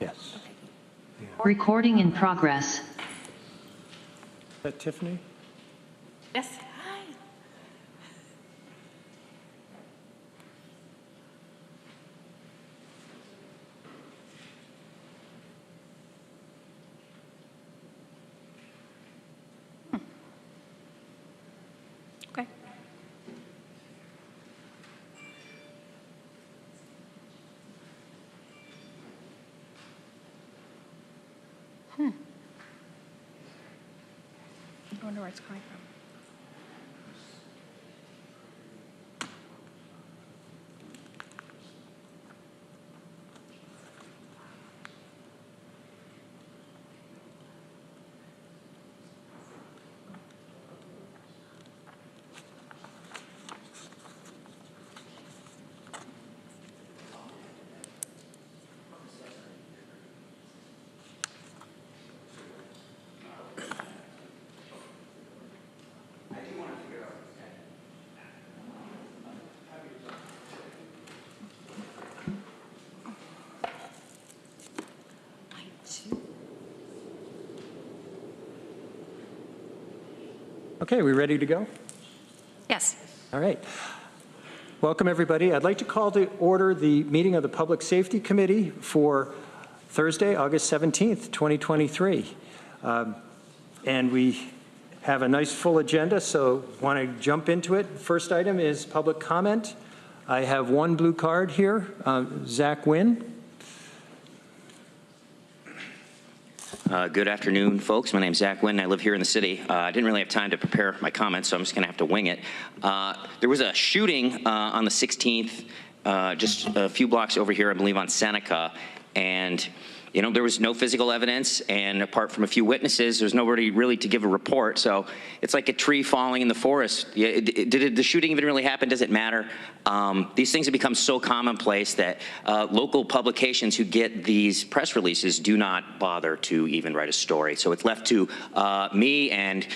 Yes. Okay. Yeah. Recording in progress. Is that Tiffany? Yes. Hi. Okay. I wonder where it's coming from. Okay, we ready to go? Yes. All right. Welcome, everybody. I'd like to call to order the meeting of the Public Safety Committee for Thursday, August 17th, 2023. And we have a nice full agenda, so want to jump into it. First item is public comment. I have one blue card here. Zach Wynn. Good afternoon, folks. My name's Zach Wynn. I live here in the city. I didn't really have time to prepare my comments, so I'm just going to have to wing it. There was a shooting on the 16th, just a few blocks over here, I believe, on Seneca. And, you know, there was no physical evidence, and apart from a few witnesses, there's nobody really to give a report. So it's like a tree falling in the forest. Did the shooting even really happen? Does it matter? These things have become so commonplace that local publications who get these press releases do not bother to even write a story. So it's left to me, and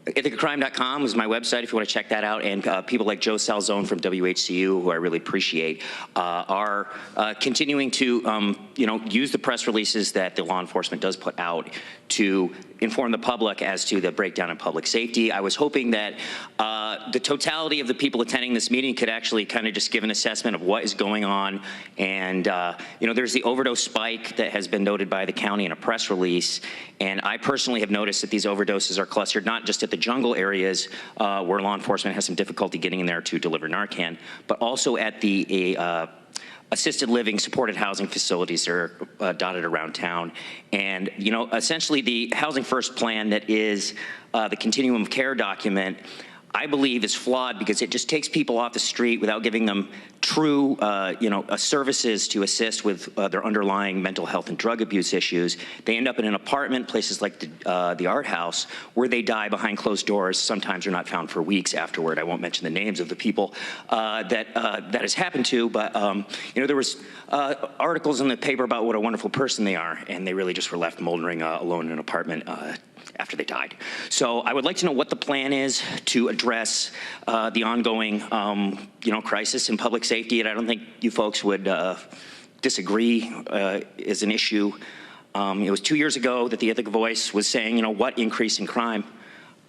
ithicacrime.com is my website if you want to check that out, and people like Joe Salzone from WHCU, who I really appreciate, are continuing to use the press releases that the law enforcement does put out to inform the public as to the breakdown in public safety. I was hoping that the totality of the people attending this meeting could actually kind of just give an assessment of what is going on. And there's the overdose spike that has been noted by the county in a press release, and I personally have noticed that these overdoses are clustered not just at the jungle areas where law enforcement has some difficulty getting in there to deliver Narcan, but also at the assisted living, supported housing facilities that are dotted around town. And, essentially the Housing First plan that is the continuum of care document, I believe is flawed because it just takes people off the street without giving them true, services to assist with their underlying mental health and drug abuse issues. They end up in an apartment, places like the Art House, where they die behind closed doors. Sometimes are not found for weeks afterward. I won't mention the names of the people that has happened to, but there was articles in the paper about what a wonderful person they are, and they really just were left moldering alone in an apartment after they died. So I would like to know what the plan is to address the ongoing, crisis in public safety. And I don't think you folks would disagree is an issue. It was 2 years ago that the Ithaca Voice was saying, what increase in crime?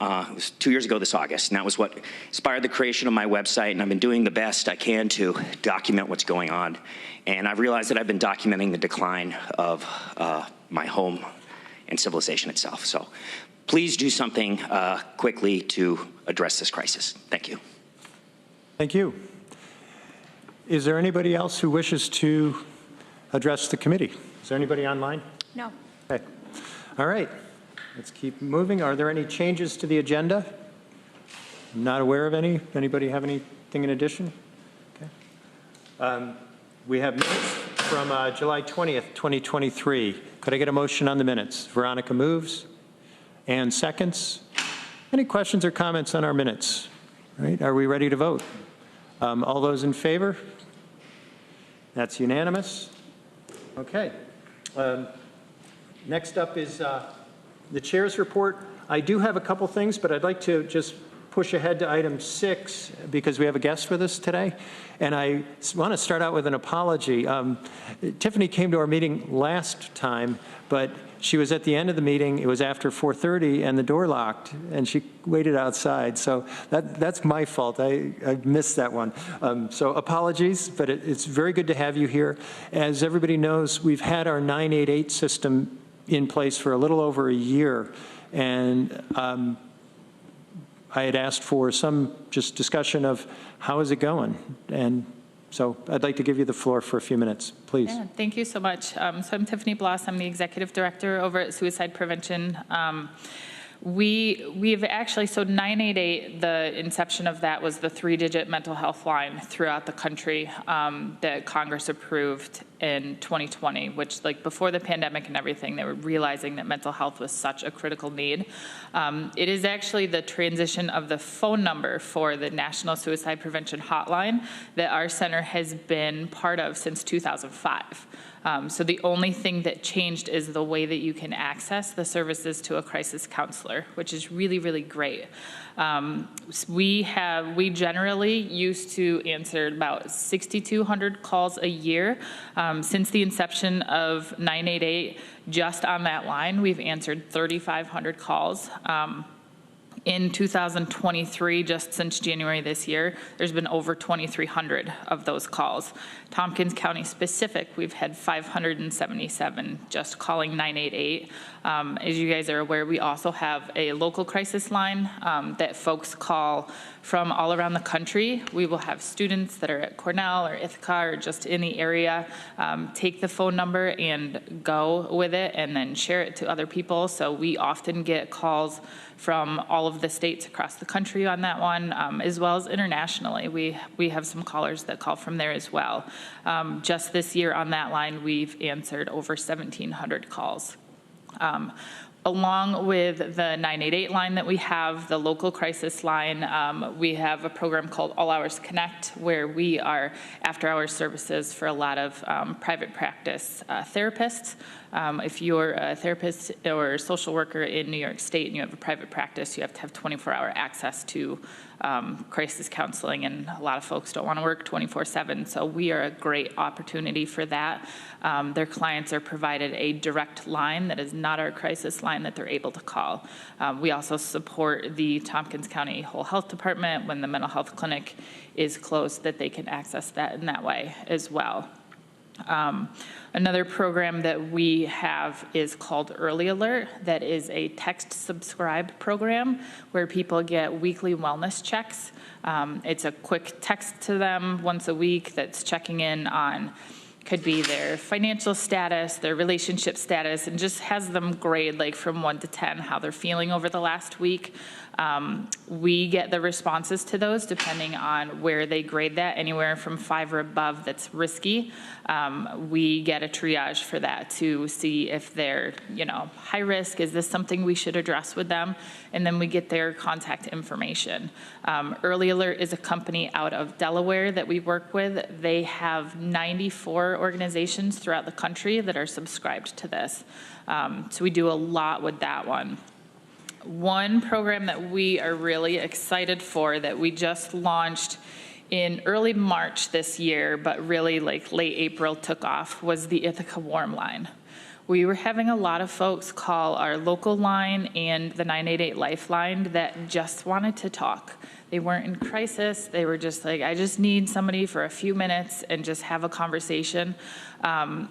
It was 2 years ago this August, and that was what inspired the creation of my website, and I've been doing the best I can to document what's going on. And I've realized that I've been documenting the decline of my home and civilization itself. So please do something quickly to address this crisis. Thank you. Thank you. Is there anybody else who wishes to address the committee? Is there anybody online? No. Okay. All right. Let's keep moving. Are there any changes to the agenda? I'm not aware of any. Anybody have anything in addition? Okay. We have minutes from July 20th, 2023. Could I get a motion on the minutes? Veronica moves. Ann seconds. Any questions or comments on our minutes? All right. Are we ready to vote? All those in favor? That's unanimous. Okay. Next up is the chair's report. I do have a couple things, but I'd like to just push ahead to item 6 because we have a guest with us today. And I want to start out with an apology. Tiffany came to our meeting last time, but she was at the end of the meeting. It was after 4:30 and the door locked and she waited outside. So that's my fault. I missed that one. So apologies, but it's very good to have you here. As everybody knows, we've had our 988 system in place for a little over a year. And I had asked for some just discussion of how is it going? And so I'd like to give you the floor for a few minutes, please. Yeah, thank you so much. So I'm Tiffany Bloss. I'm the executive director over at Suicide Prevention. We've actually, so 988, the inception of that was the 3-digit mental health line throughout the country that Congress approved in 2020, which, like, before the pandemic and everything, they were realizing that mental health was such a critical need. It is actually the transition of the phone number for the National Suicide Prevention Hotline that our center has been part of since 2005. So the only thing that changed is the way that you can access the services to a crisis counselor, which is really, really great. We generally used to answer about 6,200 calls a year. Since the inception of 988, just on that line, we've answered 3,500 calls. In 2023, just since January this year, there's been over 2,300 of those calls. Tompkins County specific, we've had 577 just calling 988. As you guys are aware, we also have a local crisis line that folks call from all around the country. We will have students that are at Cornell or Ithaca or just in the area take the phone number and go with it and then share it to other people. So we often get calls from all of the states across the country on that one, as well as internationally. We have some callers that call from there as well. Just this year on that line, we've answered over 1,700 calls. Along with the 988 line that we have, the local crisis line, we have a program called All Hours Connect, where we are after-hours services for a lot of private practice therapists. If you're a therapist or a social worker in New York State and you have a private practice, you have to have 24-hour access to crisis counseling, and a lot of folks don't want to work 24/7, so we are a great opportunity for that. Their clients are provided a direct line that is not our crisis line that they're able to call. We also support the Tompkins County Whole Health Department when the mental health clinic is closed, that they can access that in that way as well. Another program that we have is called Early Alert. That is a text subscribe program where people get weekly wellness checks. It's a quick text to them once a week that's checking in on, could be their financial status, their relationship status, and just has them grade, like, from 1 to 10 how they're feeling over the last week. We get the responses to those depending on where they grade that, anywhere from 5 or above that's risky. We get a triage for that to see if they're, high risk. Is this something we should address with them? And then we get their contact information. Early Alert is a company out of Delaware that we work with. They have 94 organizations throughout the country that are subscribed to this. So we do a lot with that one. One program that we are really excited for that we just launched in early March this year, but really like late April took off, was the Ithaca Warm Line. We were having a lot of folks call our local line and the 988 Lifeline that just wanted to talk. They weren't in crisis. They were just like, I just need somebody for a few minutes and just have a conversation.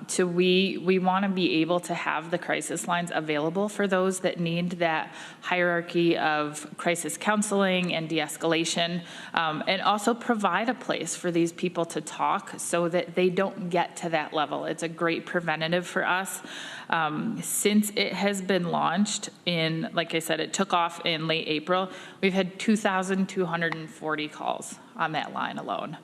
So we want to be able to have the crisis lines available for those that need that hierarchy of crisis counseling and de-escalation, and also provide a place for these people to talk so that they don't get to that level. It's a great preventative for us. Since it has been launched in, like I said, it took off in late April, we've had 2,240 calls on that line alone.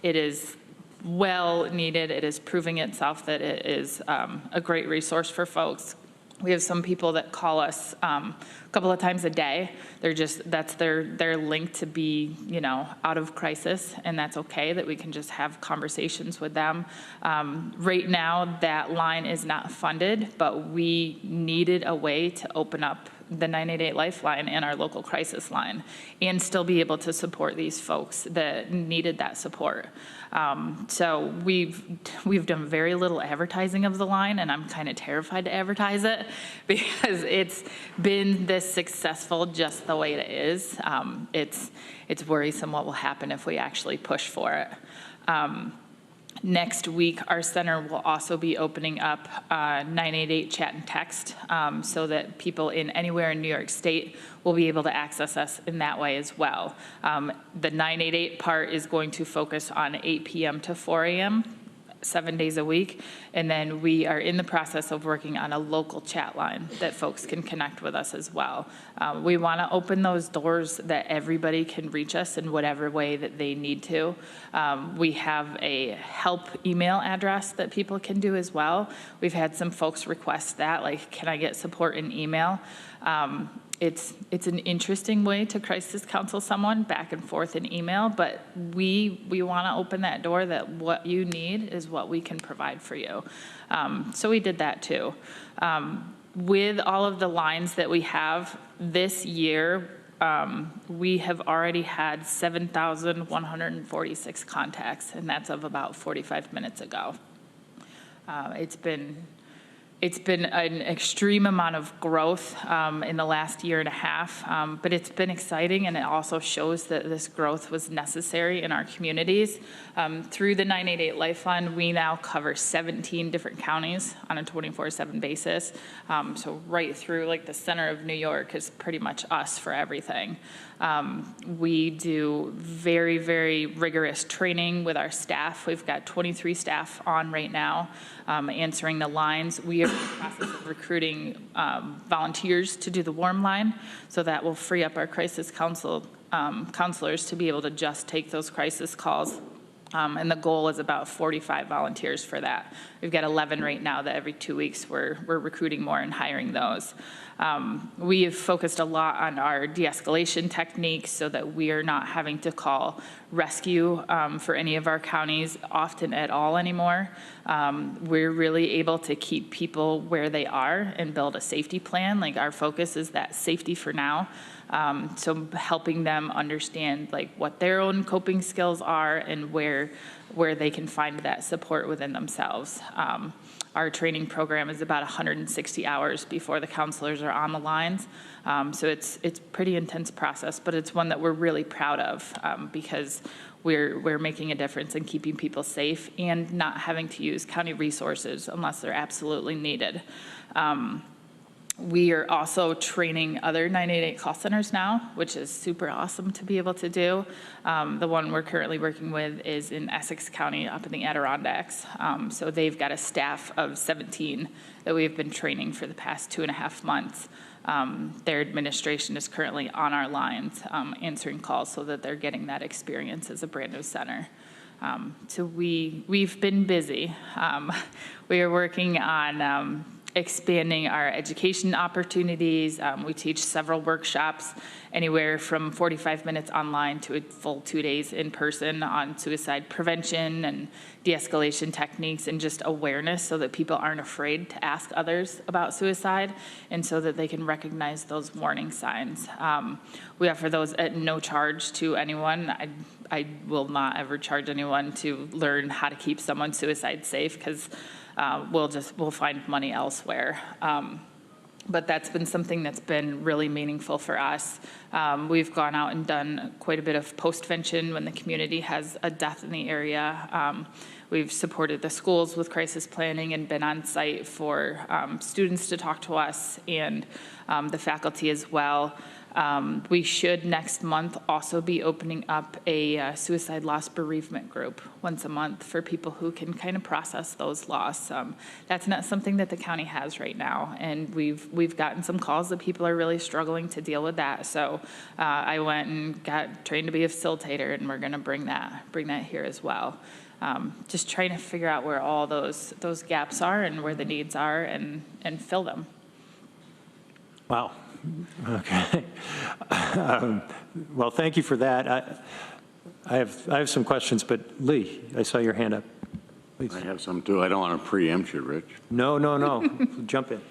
It is well needed. It is proving itself that it is a great resource for folks. We have some people that call us a couple of times a day. That's their link to be, out of crisis, and that's okay, that we can just have conversations with them. Right now, that line is not funded, but we needed a way to open up the 988 Lifeline and our local crisis line, and still be able to support these folks that needed that support. So we've done very little advertising of the line, and I'm kind of terrified to advertise it because it's been this successful just the way it is. It's worrisome what will happen if we actually push for it. Next week, our center will also be opening up 988 chat and text so that people anywhere in New York State will be able to access us in that way as well. The 988 part is going to focus on 8 p.m. to 4 a.m., 7 days a week. And then we are in the process of working on a local chat line that folks can connect with us as well. We want to open those doors that everybody can reach us in whatever way that they need to. We have a help email address that people can do as well. We've had some folks request that, like, can I get support in email? It's an interesting way to crisis counsel someone back and forth in email, but we want to open that door that what you need is what we can provide for you. So we did that too. With all of the lines that we have this year, we have already had 7,146 contacts, and that's of about 45 minutes ago. It's been an extreme amount of growth in the last year and a half, but it's been exciting, and it also shows that this growth was necessary in our communities. Through the 988 Lifeline, we now cover 17 different counties on a 24/7 basis. So right through like the center of New York is pretty much us for everything. We do very, very rigorous training with our staff. We've got 23 staff on right now answering the lines. We are in the process of recruiting volunteers to do the warm line, so that will free up our crisis counselors to be able to just take those crisis calls. And the goal is about 45 volunteers for that. We've got 11 right now that every 2 weeks we're recruiting more and hiring those. We have focused a lot on our de-escalation techniques so that we are not having to call rescue for any of our counties often at all anymore. We're really able to keep people where they are and build a safety plan. Like, our focus is that safety for now. So helping them understand like what their own coping skills are and where they can find that support within themselves. Our training program is about 160 hours before the counselors are on the lines. So it's pretty intense process, but it's one that we're really proud of because we're making a difference in keeping people safe and not having to use county resources unless they're absolutely needed. We are also training other 988 call centers now, which is super awesome to be able to do. The one we're currently working with is in Essex County up in the Adirondacks. So they've got a staff of 17 that we've been training for the past 2.5 months. Their administration is currently on our lines answering calls so that they're getting that experience as a brand new center. So we've been busy. We are working on expanding our education opportunities. We teach several workshops, anywhere from 45 minutes online to a full 2 days in person on suicide prevention and de-escalation techniques and just awareness so that people aren't afraid to ask others about suicide and so that they can recognize those warning signs. We offer those at no charge to anyone. I will not ever charge anyone to learn how to keep someone suicide safe because we'll find money elsewhere. But that's been something that's been really meaningful for us. We've gone out and done quite a bit of postvention when the community has a death in the area. We've supported the schools with crisis planning and been on site for students to talk to us and the faculty as well. We should next month also be opening up a suicide loss bereavement group once a month for people who can kind of process those loss. That's not something that the county has right now, and we've gotten some calls that people are really struggling to deal with that. So I went and got trained to be a facilitator, and we're going to bring that here as well. Just trying to figure out where all those gaps are and where the needs are and fill them. Wow. Okay. Well, thank you for that. I have some questions, but Lee, I saw your hand up. Please. I have some too. I don't want to preempt you, Rich. No. Jump in.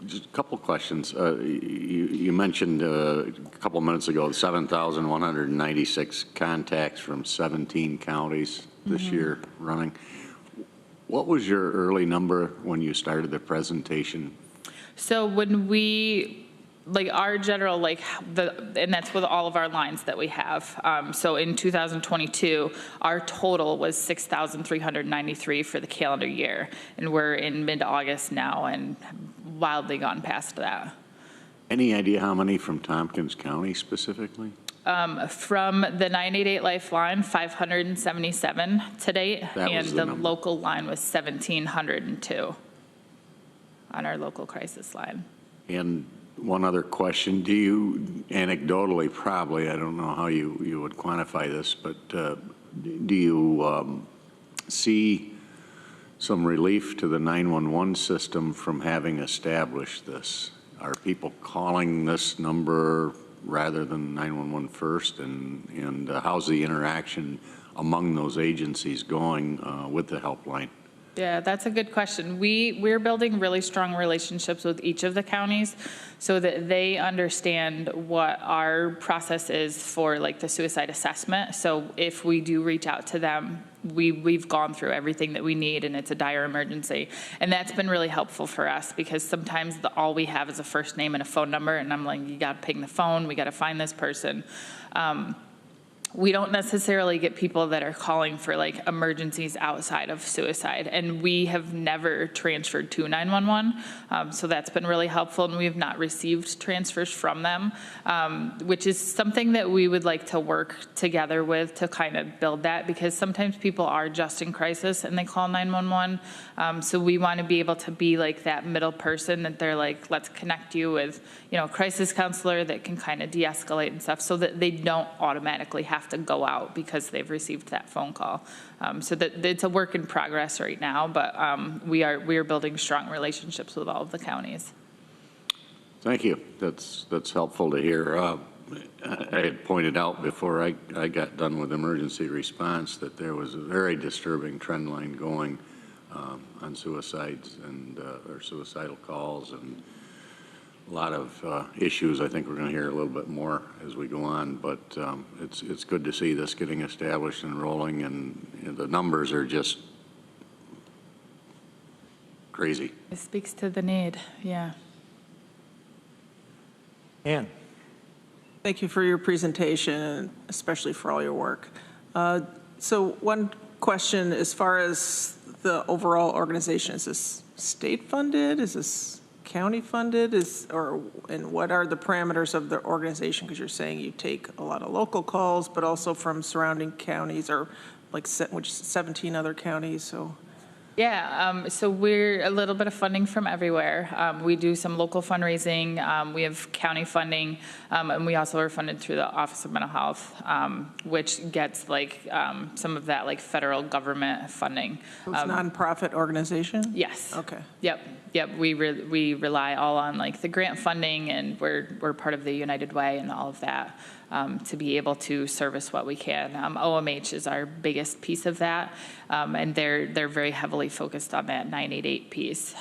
Just a couple questions. You mentioned a couple minutes ago 7,196 contacts from 17 counties this year running. What was your early number when you started the presentation? So when we, like our general, and that's with all of our lines that we have. So in 2022, our total was 6,393 for the calendar year. And we're in mid-August now and wildly gone past that. Any idea how many from Tompkins County specifically? From the 988 Lifeline, 577 to date. That and was the number. local line was 1,702 on our local crisis line. And one other question, do you, anecdotally probably, I don't know how you would quantify this, but do you see some relief to the 911 system from having established this? Are people calling this number rather than 911 first? And how's the interaction among those agencies going with the helpline? Yeah, that's a good question. We're building really strong relationships with each of the counties so that they understand what our process is for like the suicide assessment. So if we do reach out to them, we've gone through everything that we need and it's a dire emergency. And that's been really helpful for us because sometimes all we have is a first name and a phone number and I'm like, you got to ping the phone, we got to find this person. We don't necessarily get people that are calling for like emergencies outside of suicide, and we have never transferred to 911, so that's been really helpful, and we have not received transfers from them, which is something that we would like to work together with to kind of build that, because sometimes people are just in crisis and they call 911, so we want to be able to be like that middle person that they're like, let's connect you with, you know, a crisis counselor that can kind of de-escalate and stuff so that they don't automatically have to go out because they've received that phone call. So that it's a work in progress right now, but we are building strong relationships with all of the counties. Thank you. That's helpful to hear. I had pointed out before I got done with emergency response that there was a very disturbing trend line going on suicides and or suicidal calls, and a lot of issues. I think we're going to hear a little bit more as we go on, but it's good to see this getting established and rolling, and you know, the numbers are just crazy. It speaks to the need, yeah. Ann. Thank you for your presentation, especially for all your work. So one question, as far as the overall organization, is this state funded? Is this county funded? And what are the parameters of the organization? Because you're saying you take a lot of local calls, but also from surrounding counties, or like 17 other counties. So. Yeah, so we're a little bit of funding from everywhere. We do some local fundraising. We have county funding, and we also are funded through the Office of Mental Health, which gets like some of that like federal government funding. So it's a nonprofit organization? Yes. Okay. Yep. We rely all on like the grant funding, and we're part of the United Way and all of that to be able to service what we can. OMH is our biggest piece of that, and they're very heavily focused on that 988 piece.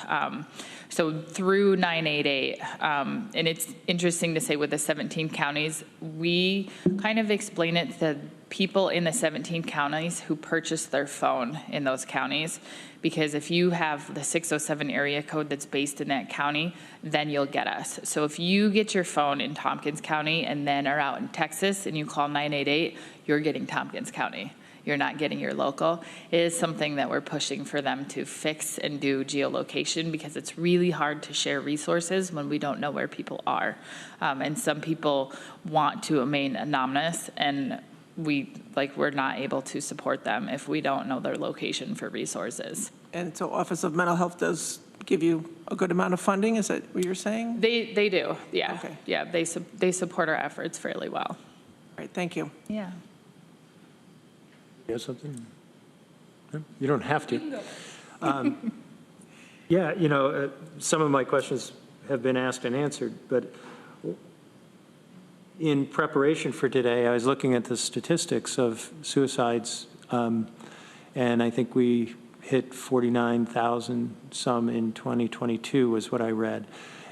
So through 988, and it's interesting to say with the 17 counties, we kind of explain it to people in the 17 counties who purchase their phone in those counties, because if you have the 607 area code that's based in that county, then you'll get us. So if you get your phone in Tompkins County and then are out in Texas and you call 988, you're getting Tompkins County. You're not getting your local. It is something that we're pushing for them to fix and do geolocation, because it's really hard to share resources when we don't know where people are. And some people want to remain anonymous, and we're not able to support them if we don't know their location for resources. And so Office of Mental Health does give you a good amount of funding, is that what you're saying? They do, yeah. Okay. Yeah, they support our efforts fairly well. All right, thank you. Yeah. You have something? No? You don't have to. Yeah, you know, some of my questions have been asked and answered, but in preparation for today, I was looking at the statistics of suicides, and I think we hit 49,000 some in 2022 was what I read.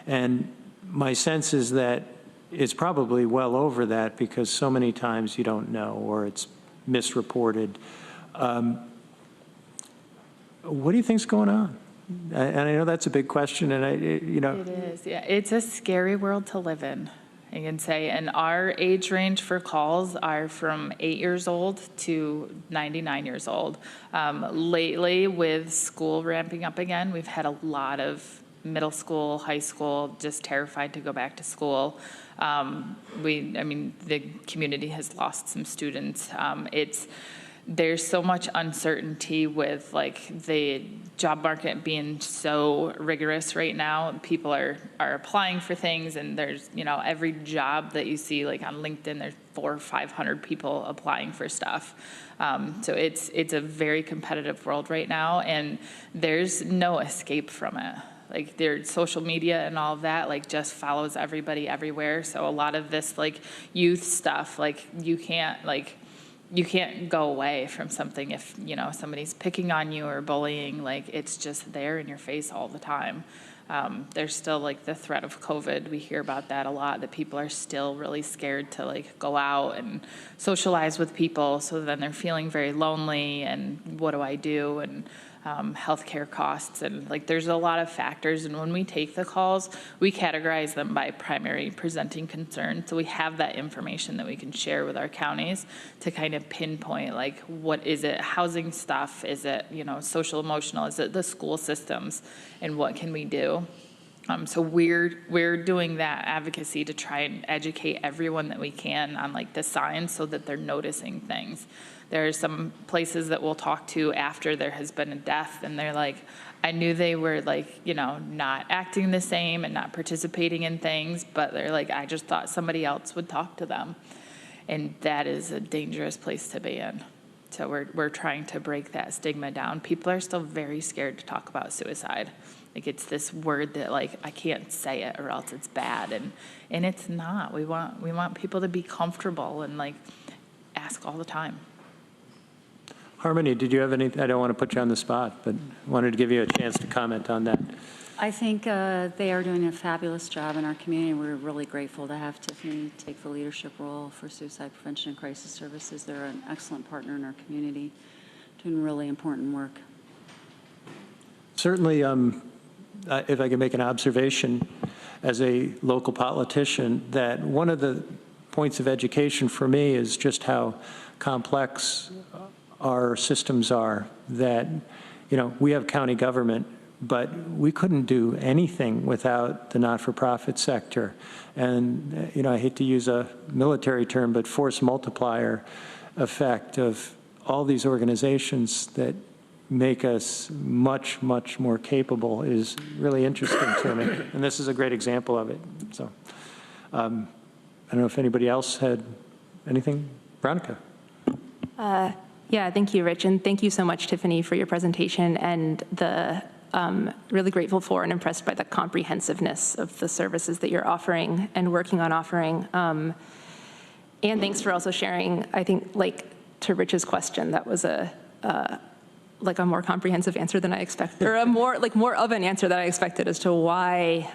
And my sense is that it's probably well over that because so many times you don't know or it's misreported. What do you think's going on? And I know that's a big question, and It is, yeah. It's a scary world to live in, I can say. And our age range for calls are from 8 years old to 99 years old. Lately, with school ramping up again, we've had a lot of middle school, high school, just terrified to go back to school. The community has lost some students. There's so much uncertainty with like the job market being so rigorous right now. People are applying for things, and there's, every job that you see like on LinkedIn, there's 400 or 500 people applying for stuff. So it's a very competitive world right now, and there's no escape from it. Like their social media and all of that, like just follows everybody everywhere. So a lot of this like youth stuff, like you can't go away from something if, somebody's picking on you or bullying, like it's just there in your face all the time. There's still like the threat of COVID. We hear about that a lot, that people are still really scared to like go out and socialize with people. So then they're feeling very lonely and what do I do? And healthcare costs, and like there's a lot of factors. And when we take the calls, we categorize them by primary presenting concern. So we have that information that we can share with our counties to kind of pinpoint like what is it, housing stuff, is it social emotional, is it the school systems, and what can we do? So we're doing that advocacy to try and educate everyone that we can on like the signs so that they're noticing things. There are some places that we'll talk to after there has been a death, and they're like, I knew they were like, not acting the same and not participating in things, but they're like, I just thought somebody else would talk to them. And that is a dangerous place to be in. So we're trying to break that stigma down. People are still very scared to talk about suicide. Like it's this word that like, I can't say it or else it's bad. And it's not. We want people to be comfortable and like ask all the time. Harmony, did you have any? I don't want to put you on the spot, but wanted to give you a chance to comment on that. I think they are doing a fabulous job in our community. We're really grateful to have Tiffany take the leadership role for suicide prevention and crisis services. They're an excellent partner in our community, doing really important work. Certainly, if I can make an observation as a local politician, that one of the points of education for me is just how complex our systems are. That, we have county government, but we couldn't do anything without the not-for-profit sector. And, I hate to use a military term, but force multiplier effect of all these organizations that make us much, much more capable is really interesting to me. And this is a great example of it. So I don't know if anybody else had anything. Veronica. Yeah, thank you, Rich, and thank you so much, Tiffany, for your presentation, and the really grateful for and impressed by the comprehensiveness of the services that you're offering and working on offering. And thanks for also sharing, I think, like to Rich's question, that was a more comprehensive answer than I expected, or more of an answer that I expected as to why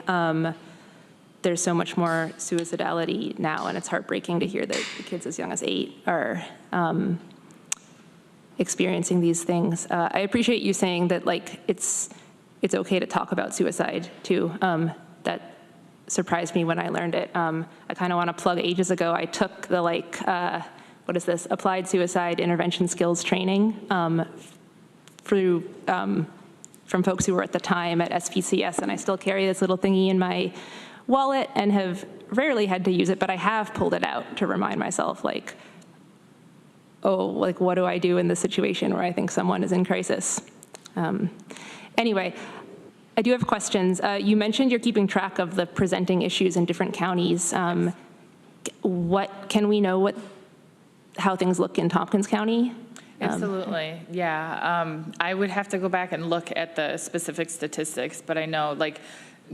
there's so much more suicidality now, and it's heartbreaking to hear that kids as young as 8 are experiencing these things. I appreciate you saying that it's okay to talk about suicide too. That surprised me when I learned it. I kind of want to plug, ages ago, I took the what is this, Applied Suicide Intervention Skills Training from folks who were at the time at SPCS, and I still carry this little thingy in my wallet and have rarely had to use it, but I have pulled it out to remind myself, what do I do in this situation where I think someone is in crisis? Anyway, I do have questions. You mentioned you're keeping track of the presenting issues in different counties. Can we know how things look in Tompkins County? Absolutely, yeah. I would have to go back and look at the specific statistics, but I know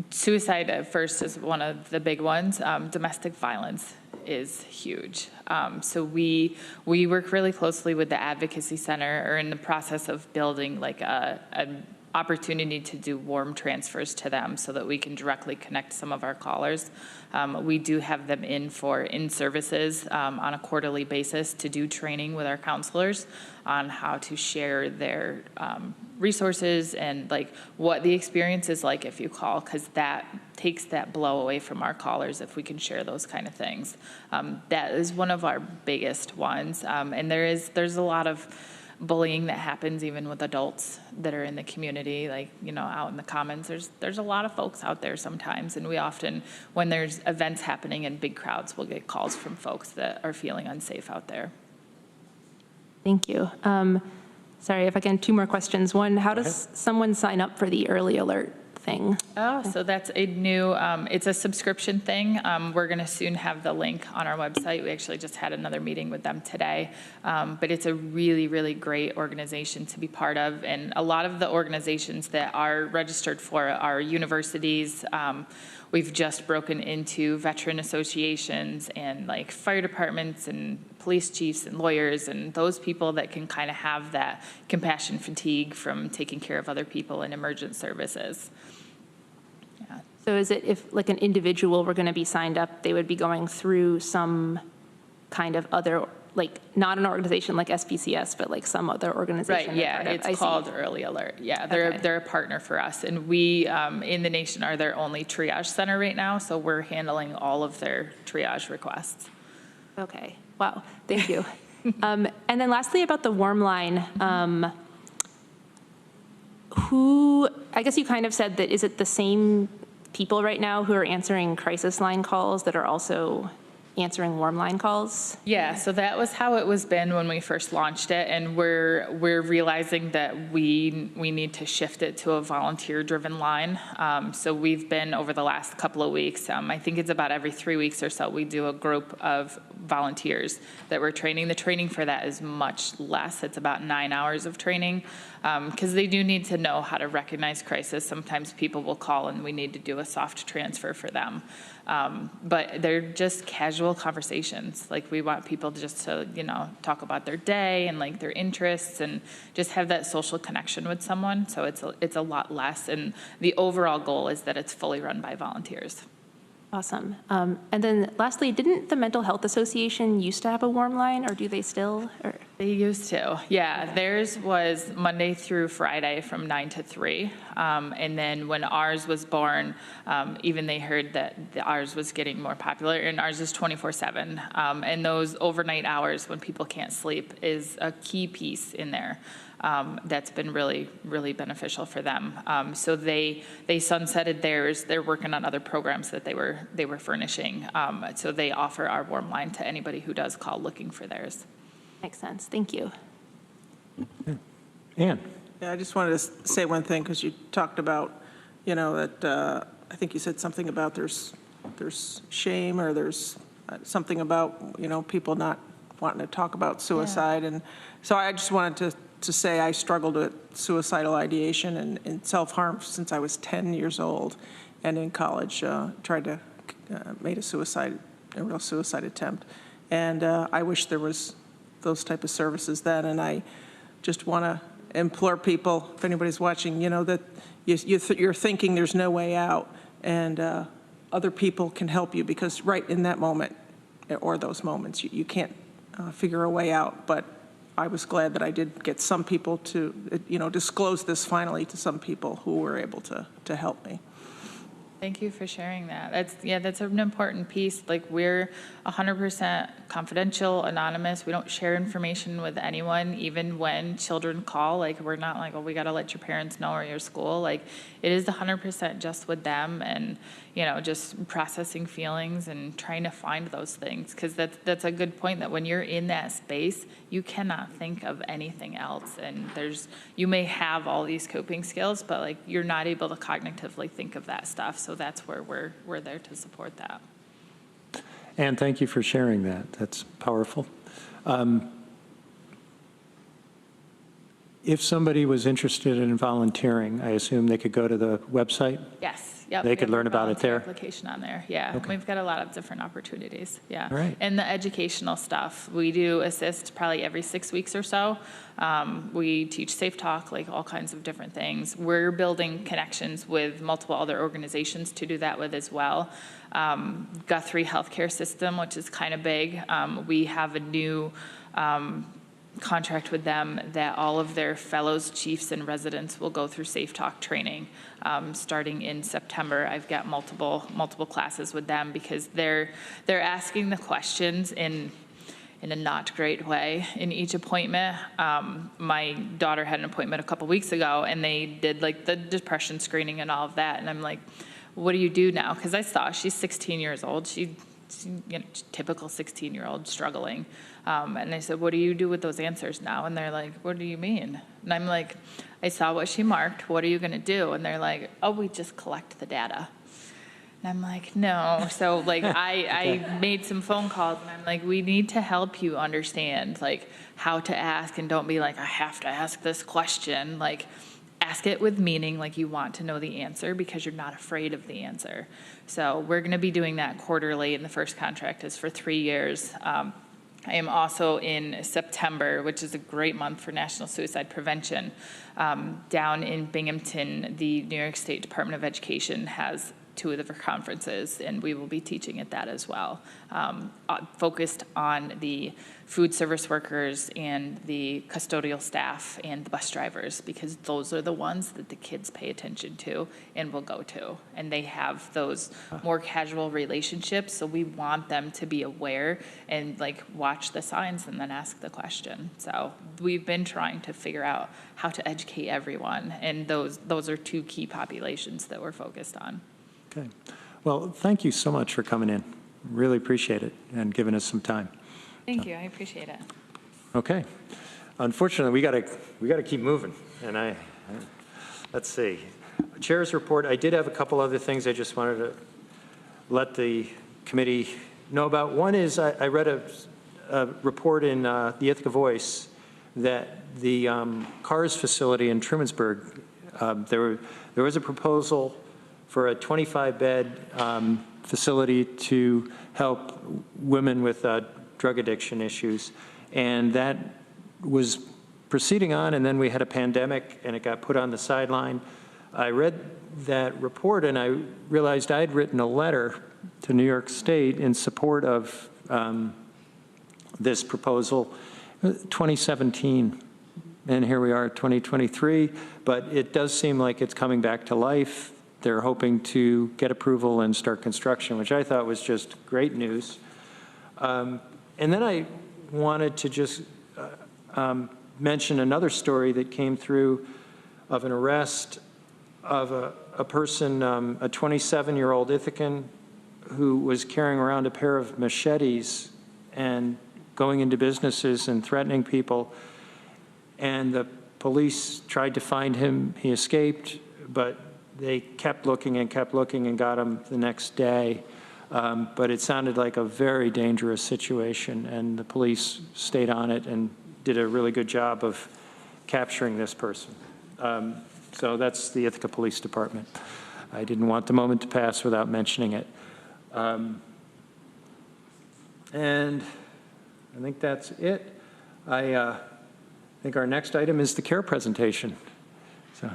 suicide at first is one of the big ones. Domestic violence is huge. So we work really closely with the Advocacy Center, or in the process of building like an opportunity to do warm transfers to them so that we can directly connect some of our callers. We do have them for in-services on a quarterly basis to do training with our counselors on how to share their resources and like what the experience is like if you call, because that takes that blow away from our callers if we can share those kind of things. That is one of our biggest ones. And there's a lot of bullying that happens even with adults that are in the community, like, out in the commons. There's a lot of folks out there sometimes, and we often, when there's events happening in big crowds, we'll get calls from folks that are feeling unsafe out there. Thank you. Sorry, if I can, 2 more questions. One, how does someone sign up for the early alert thing? Oh, so that's a new, it's a subscription thing. We're going to soon have the link on our website. We actually just had another meeting with them today. But it's a really, really great organization to be part of. And a lot of the organizations that are registered for are universities. We've just broken into veteran associations and like fire departments and police chiefs and lawyers and those people that can kind of have that compassion fatigue from taking care of other people in emergent services. Yeah. So is it if like an individual were going to be signed up, they would be going through some kind of other, like not an organization like SPCS, but like some other organization? Right, yeah, it's called Early Alert. Yeah, they're a partner for us. And we, in the nation, are their only triage center right now, so we're handling all of their triage requests. Okay, wow, thank you. And then lastly, about the warm line, I guess you kind of said that, is it the same people right now who are answering crisis line calls that are also answering warm line calls? Yeah, so that was how it was been when we first launched it, and we're realizing that we need to shift it to a volunteer-driven line. So we've been, over the last couple of weeks, I think it's about every 3 weeks or so, we do a group of volunteers that we're training. The training for that is much less. It's about 9 hours of training, because they do need to know how to recognize crisis. Sometimes people will call and we need to do a soft transfer for them. But they're just casual conversations. Like, we want people just to, talk about their day and like their interests and just have that social connection with someone. So it's a lot less. And the overall goal is that it's fully run by volunteers. Awesome. And then lastly, didn't the Mental Health Association used to have a warm line, or do they still? Or? They used to, yeah. Theirs was Monday through Friday from 9 to 3. And then when ours was born, even they heard that ours was getting more popular, and ours is 24/7. And those overnight hours when people can't sleep is a key piece in there. That's been really, really beneficial for them. So they sunsetted theirs. They're working on other programs that they were furnishing. So they offer our warm line to anybody who does call looking for theirs. Makes sense. Thank you. Ann? Yeah, I just wanted to say one thing, because you talked about, that I think you said something about there's shame, or there's something about, people not wanting to talk about suicide. And so I just wanted to say I struggled with suicidal ideation and self-harm since I was 10 years old, and in college tried to made a real suicide attempt. And I wish there was those type of services then, and I just want to implore people, if anybody's watching, that you're thinking there's no way out, and other people can help you, because right in that moment, or those moments, you can't figure a way out. But I was glad that I did get some people to, disclose this finally to some people who were able to help me. Thank you for sharing that. That's an important piece. Like, we're 100% confidential, anonymous. We don't share information with anyone, even when children call. Like, we're not like, oh, we got to let your parents know or your school. Like, it is 100% just with them, and, just processing feelings and trying to find those things. Because that's a good point, that when you're in that space, you cannot think of anything else. And you may have all these coping skills, but like, you're not able to cognitively think of that stuff. So that's where we're there to support that. And thank you for sharing that. That's powerful. If somebody was interested in volunteering, I assume they could go to the website? Yes. Yep, They we could have a learn about it volunteer there? Application on there, yeah. Okay. We've got a lot of different opportunities, yeah. All right. And the educational stuff, we do assist probably every 6 weeks or so. We teach Safe Talk, like all kinds of different things. We're building connections with multiple other organizations to do that with as well. Guthrie Healthcare System, which is kind of big. We have a new contract with them that all of their fellows, chiefs, and residents will go through Safe Talk training starting in September. I've got multiple classes with them because they're asking the questions in a not great way in each appointment. My daughter had an appointment a couple weeks ago, and they did like the depression screening and all of that, and I'm like, what do you do now? Because I saw she's 16 years old. She's typical 16-year-old struggling. And I said, what do you do with those answers now? And they're like, what do you mean? And I'm like, I saw what she marked. What are you going to do? And they're like, oh, we just collect the data. And I'm like, no. So like I made some phone calls, and I'm like, we need to help you understand like how to ask, and don't be like, I have to ask this question. Like, ask it with meaning, like you want to know the answer because you're not afraid of the answer. So we're going to be doing that quarterly, and the first contract is for 3 years. I am also in September, which is a great month for National Suicide Prevention. Down in Binghamton, the New York State Department of Education has 2 of their conferences, and we will be teaching at that as well, focused on the food service workers and the custodial staff and the bus drivers, because those are the ones that the kids pay attention to and will go to. And they have those more casual relationships, so we want them to be aware and like watch the signs and then ask the question. So we've been trying to figure out how to educate everyone, and those are 2 key populations that we're focused on. Okay. Well, thank you so much for coming in. Really appreciate it and giving us some time. Thank you, I appreciate it. Okay. Unfortunately, we got to keep moving. And let's see. Chair's report. I did have a couple other things I just wanted to let the committee know about. One is I read a report in the Ithaca Voice that the CARS facility in Trumansburg, there was a proposal for a 25-bed facility to help women with drug addiction issues. And that was proceeding on, and then we had a pandemic, and it got put on the sideline. I read that report, and I realized I'd written a letter to New York State in support of this proposal, 2017. And here we are, 2023, but it does seem like it's coming back to life. They're hoping to get approval and start construction, which I thought was just great news. And then I wanted to just mention another story that came through of an arrest of a person, a 27-year-old Ithacan, who was carrying around a pair of machetes and going into businesses and threatening people. And the police tried to find him. He escaped, but they kept looking and got him the next day. But it sounded like a very dangerous situation, and the police stayed on it and did a really good job of capturing this person. So that's the Ithaca Police Department. I didn't want the moment to pass without mentioning it. And I think that's it. I think our next item is the care presentation. So,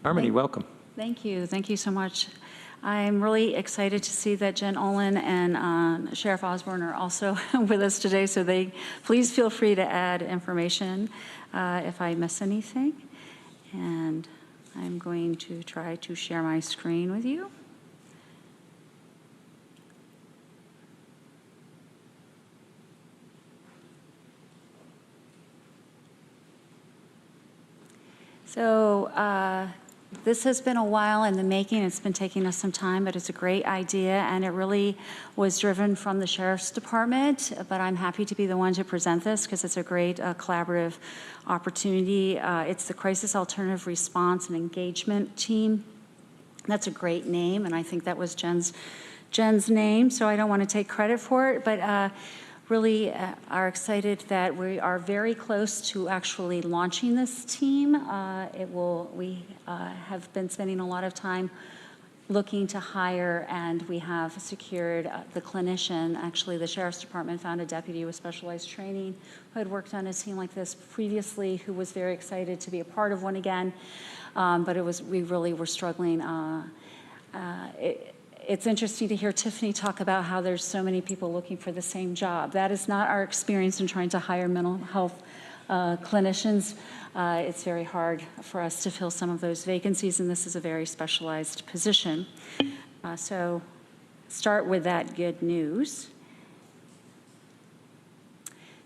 Harmony, welcome. Thank you. Thank you so much. I'm really excited to see that Jen Olin and Sheriff Osborne are also with us today, so please feel free to add information if I miss anything. And I'm going to try to share my screen with you. So this has been a while in the making. It's been taking us some time, but it's a great idea, and it really was driven from the Sheriff's Department, but I'm happy to be the one to present this because it's a great collaborative opportunity. It's the Crisis Alternative Response and Engagement Team. That's a great name, and I think that was Jen's name, so I don't want to take credit for it, but really are excited that we are very close to actually launching this team. We have been spending a lot of time looking to hire, and we have secured the clinician. Actually, the Sheriff's Department found a deputy with specialized training who had worked on a team like this previously, who was very excited to be a part of one again. But we really were struggling. It's interesting to hear Tiffany talk about how there's so many people looking for the same job. That is not our experience in trying to hire mental health clinicians. It's very hard for us to fill some of those vacancies, and this is a very specialized position. So start with that good news.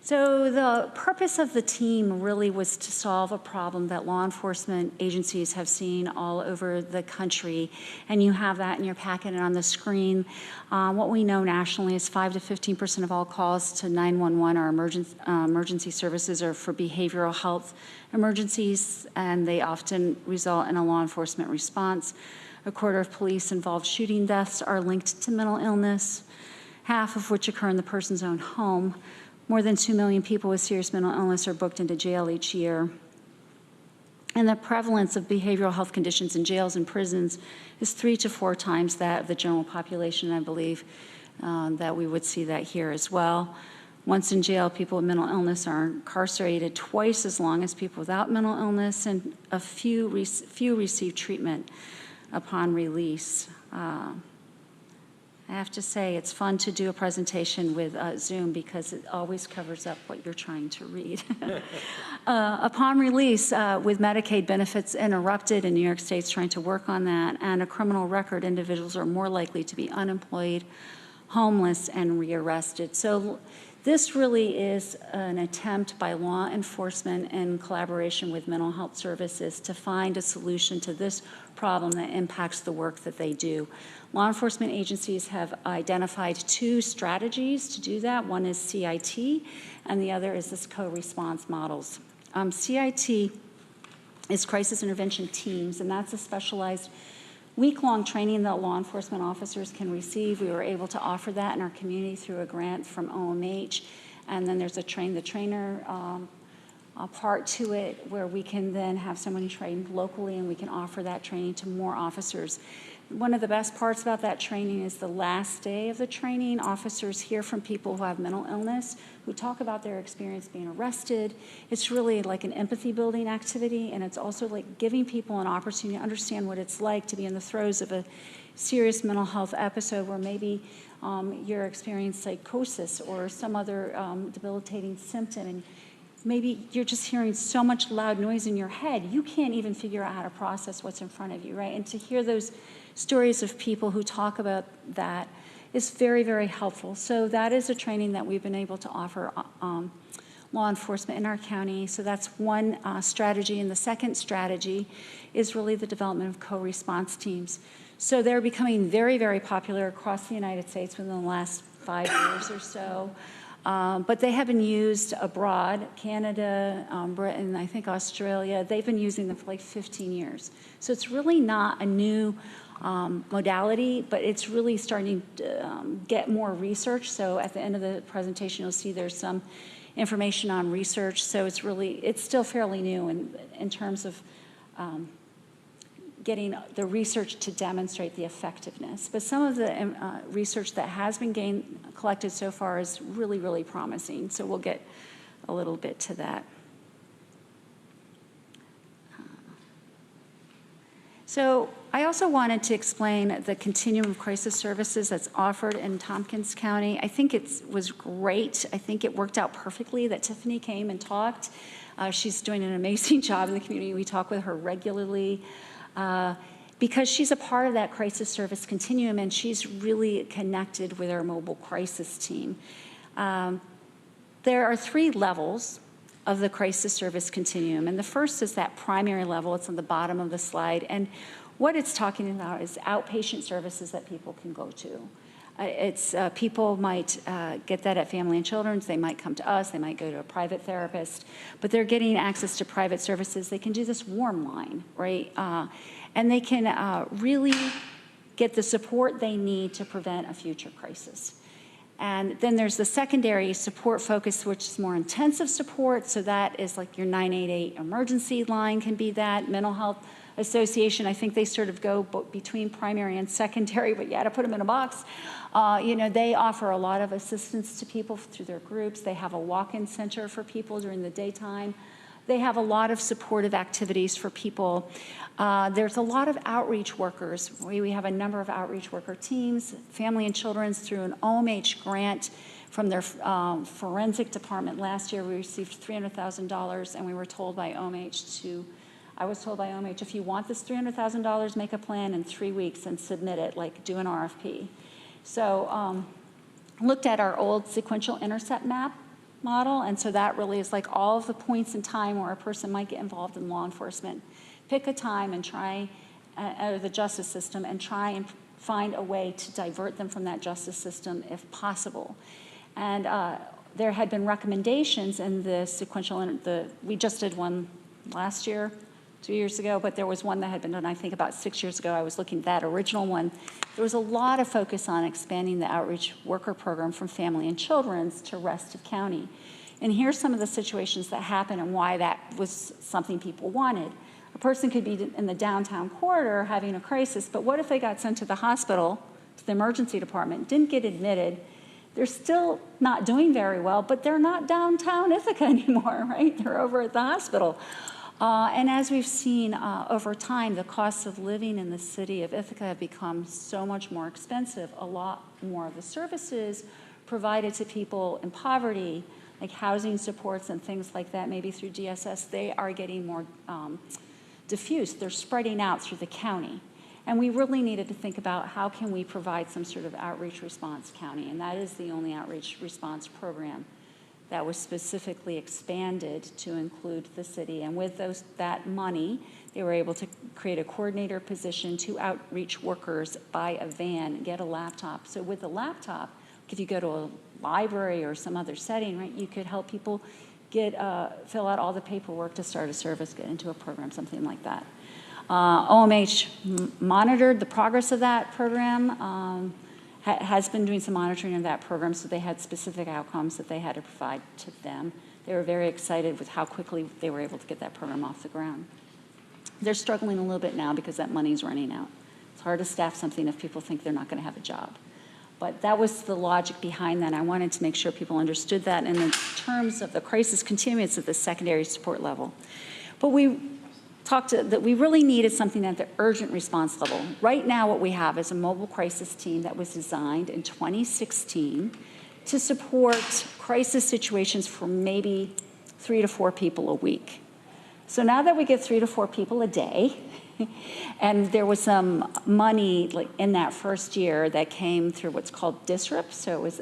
So the purpose of the team really was to solve a problem that law enforcement agencies have seen all over the country, and you have that in your packet and on the screen. What we know nationally is 5 to 15% of all calls to 911 or emergency services are for behavioral health emergencies, and they often result in a law enforcement response. A quarter of police-involved shooting deaths are linked to mental illness, half of which occur in the person's own home. More than 2 million people with serious mental illness are booked into jail each year. And the prevalence of behavioral health conditions in jails and prisons is 3 to 4 times that of the general population. I believe that we would see that here as well. Once in jail, people with mental illness are incarcerated twice as long as people without mental illness, and few receive treatment upon release. I have to say, it's fun to do a presentation with Zoom because it always covers up what you're trying to read. Upon release, with Medicaid benefits interrupted in New York State's trying to work on that, and a criminal record, individuals are more likely to be unemployed, homeless, and rearrested. So this really is an attempt by law enforcement in collaboration with mental health services to find a solution to this problem that impacts the work that they do. Law enforcement agencies have identified 2 strategies to do that. One is CIT, and the other is this co-response models. CIT is crisis intervention teams, and that's a specialized week-long training that law enforcement officers can receive. We were able to offer that in our community through a grant from OMH, and then there's a train-the-trainer part to it where we can then have someone trained locally, and we can offer that training to more officers. One of the best parts about that training is the last day of the training. Officers hear from people who have mental illness, who talk about their experience being arrested. It's really like an empathy-building activity, and it's also like giving people an opportunity to understand what it's like to be in the throes of a serious mental health episode where maybe you're experiencing psychosis or some other debilitating symptom, and maybe you're just hearing so much loud noise in your head, you can't even figure out how to process what's in front of you, right? And to hear those stories of people who talk about that is very, very helpful. So that is a training that we've been able to offer law enforcement in our county. So that's one strategy. And the second strategy is really the development of co-response teams. So they're becoming very, very popular across the United States within the last 5 years or so. But they have been used abroad, Canada, Britain, I think Australia. They've been using them for like 15 years. So it's really not a new modality, but it's really starting to get more research. So at the end of the presentation, you'll see there's some information on research. So it's still fairly new in terms of getting the research to demonstrate the effectiveness. But some of the research that has been collected so far is really, really promising. So we'll get a little bit to that. So I also wanted to explain the continuum of crisis services that's offered in Tompkins County. I think it was great. I think it worked out perfectly that Tiffany came and talked. She's doing an amazing job in the community. We talk with her regularly because she's a part of that crisis service continuum, and she's really connected with our mobile crisis team. There are 3 levels of the crisis service continuum, and the first is that primary level. It's on the bottom of the slide, and what it's talking about is outpatient services that people can go to. People might get that at Family and Children's. They might come to us. They might go to a private therapist, but they're getting access to private services. They can do this warm line, right? And they can really get the support they need to prevent a future crisis. And then there's the secondary support focus, which is more intensive support. So that is like your 988 emergency line can be that. Mental health Association. I think they sort of go between primary and secondary, but you had to put them in a box. You know, they offer a lot of assistance to people through their groups. They have a walk-in center for people during the daytime. They have a lot of supportive activities for people. There's a lot of outreach workers. We have a number of outreach worker teams, Family and Children's through an OMH grant from their forensic department. Last year we received $300,000 and we were told by OMH I was told by OMH, if you want this $300,000, make a plan in 3 weeks and submit it, like do an RFP. So looked at our old sequential intercept map model, and so that really is like all of the points in time where a person might get involved in law enforcement. Pick a time and try, the justice system, and try and find a way to divert them from that justice system if possible. And there had been recommendations in the sequential, we just did one last year, 2 years ago, but there was one that had been done, I think, about 6 years ago. I was looking at that original one. There was a lot of focus on expanding the outreach worker program from Family and Children's to rest of county. And here's some of the situations that happen and why that was something people wanted. A person could be in the downtown corridor having a crisis, but what if they got sent to the hospital, to the emergency department, didn't get admitted? They're still not doing very well, but they're not downtown Ithaca anymore, right? They're over at the hospital. And as we've seen over time, the costs of living in the city of Ithaca have become so much more expensive. A lot more of the services provided to people in poverty, like housing supports and things like that, maybe through DSS, they are getting more diffuse. They're spreading out through the county. And we really needed to think about how can we provide some sort of outreach response county, and that is the only outreach response program that was specifically expanded to include the city. And with that money, they were able to create a coordinator position, 2 outreach workers, buy a van, get a laptop. So with the laptop, if you go to a library or some other setting, right, you could help people fill out all the paperwork to start a service, get into a program, something like that. OMH monitored the progress of that program, has been doing some monitoring of that program, so they had specific outcomes that they had to provide to them. They were very excited with how quickly they were able to get that program off the ground. They're struggling a little bit now because that money's running out. It's hard to staff something if people think they're not going to have a job. But that was the logic behind that. I wanted to make sure people understood that in terms of the crisis continuance at the secondary support level. But we that we really needed something at the urgent response level. Right now what we have is a mobile crisis team that was designed in 2016 to support crisis situations for maybe 3 to 4 people a week. So now that we get 3 to 4 people a day, and there was some money like in that first year that came through what's called DSRIP, so it was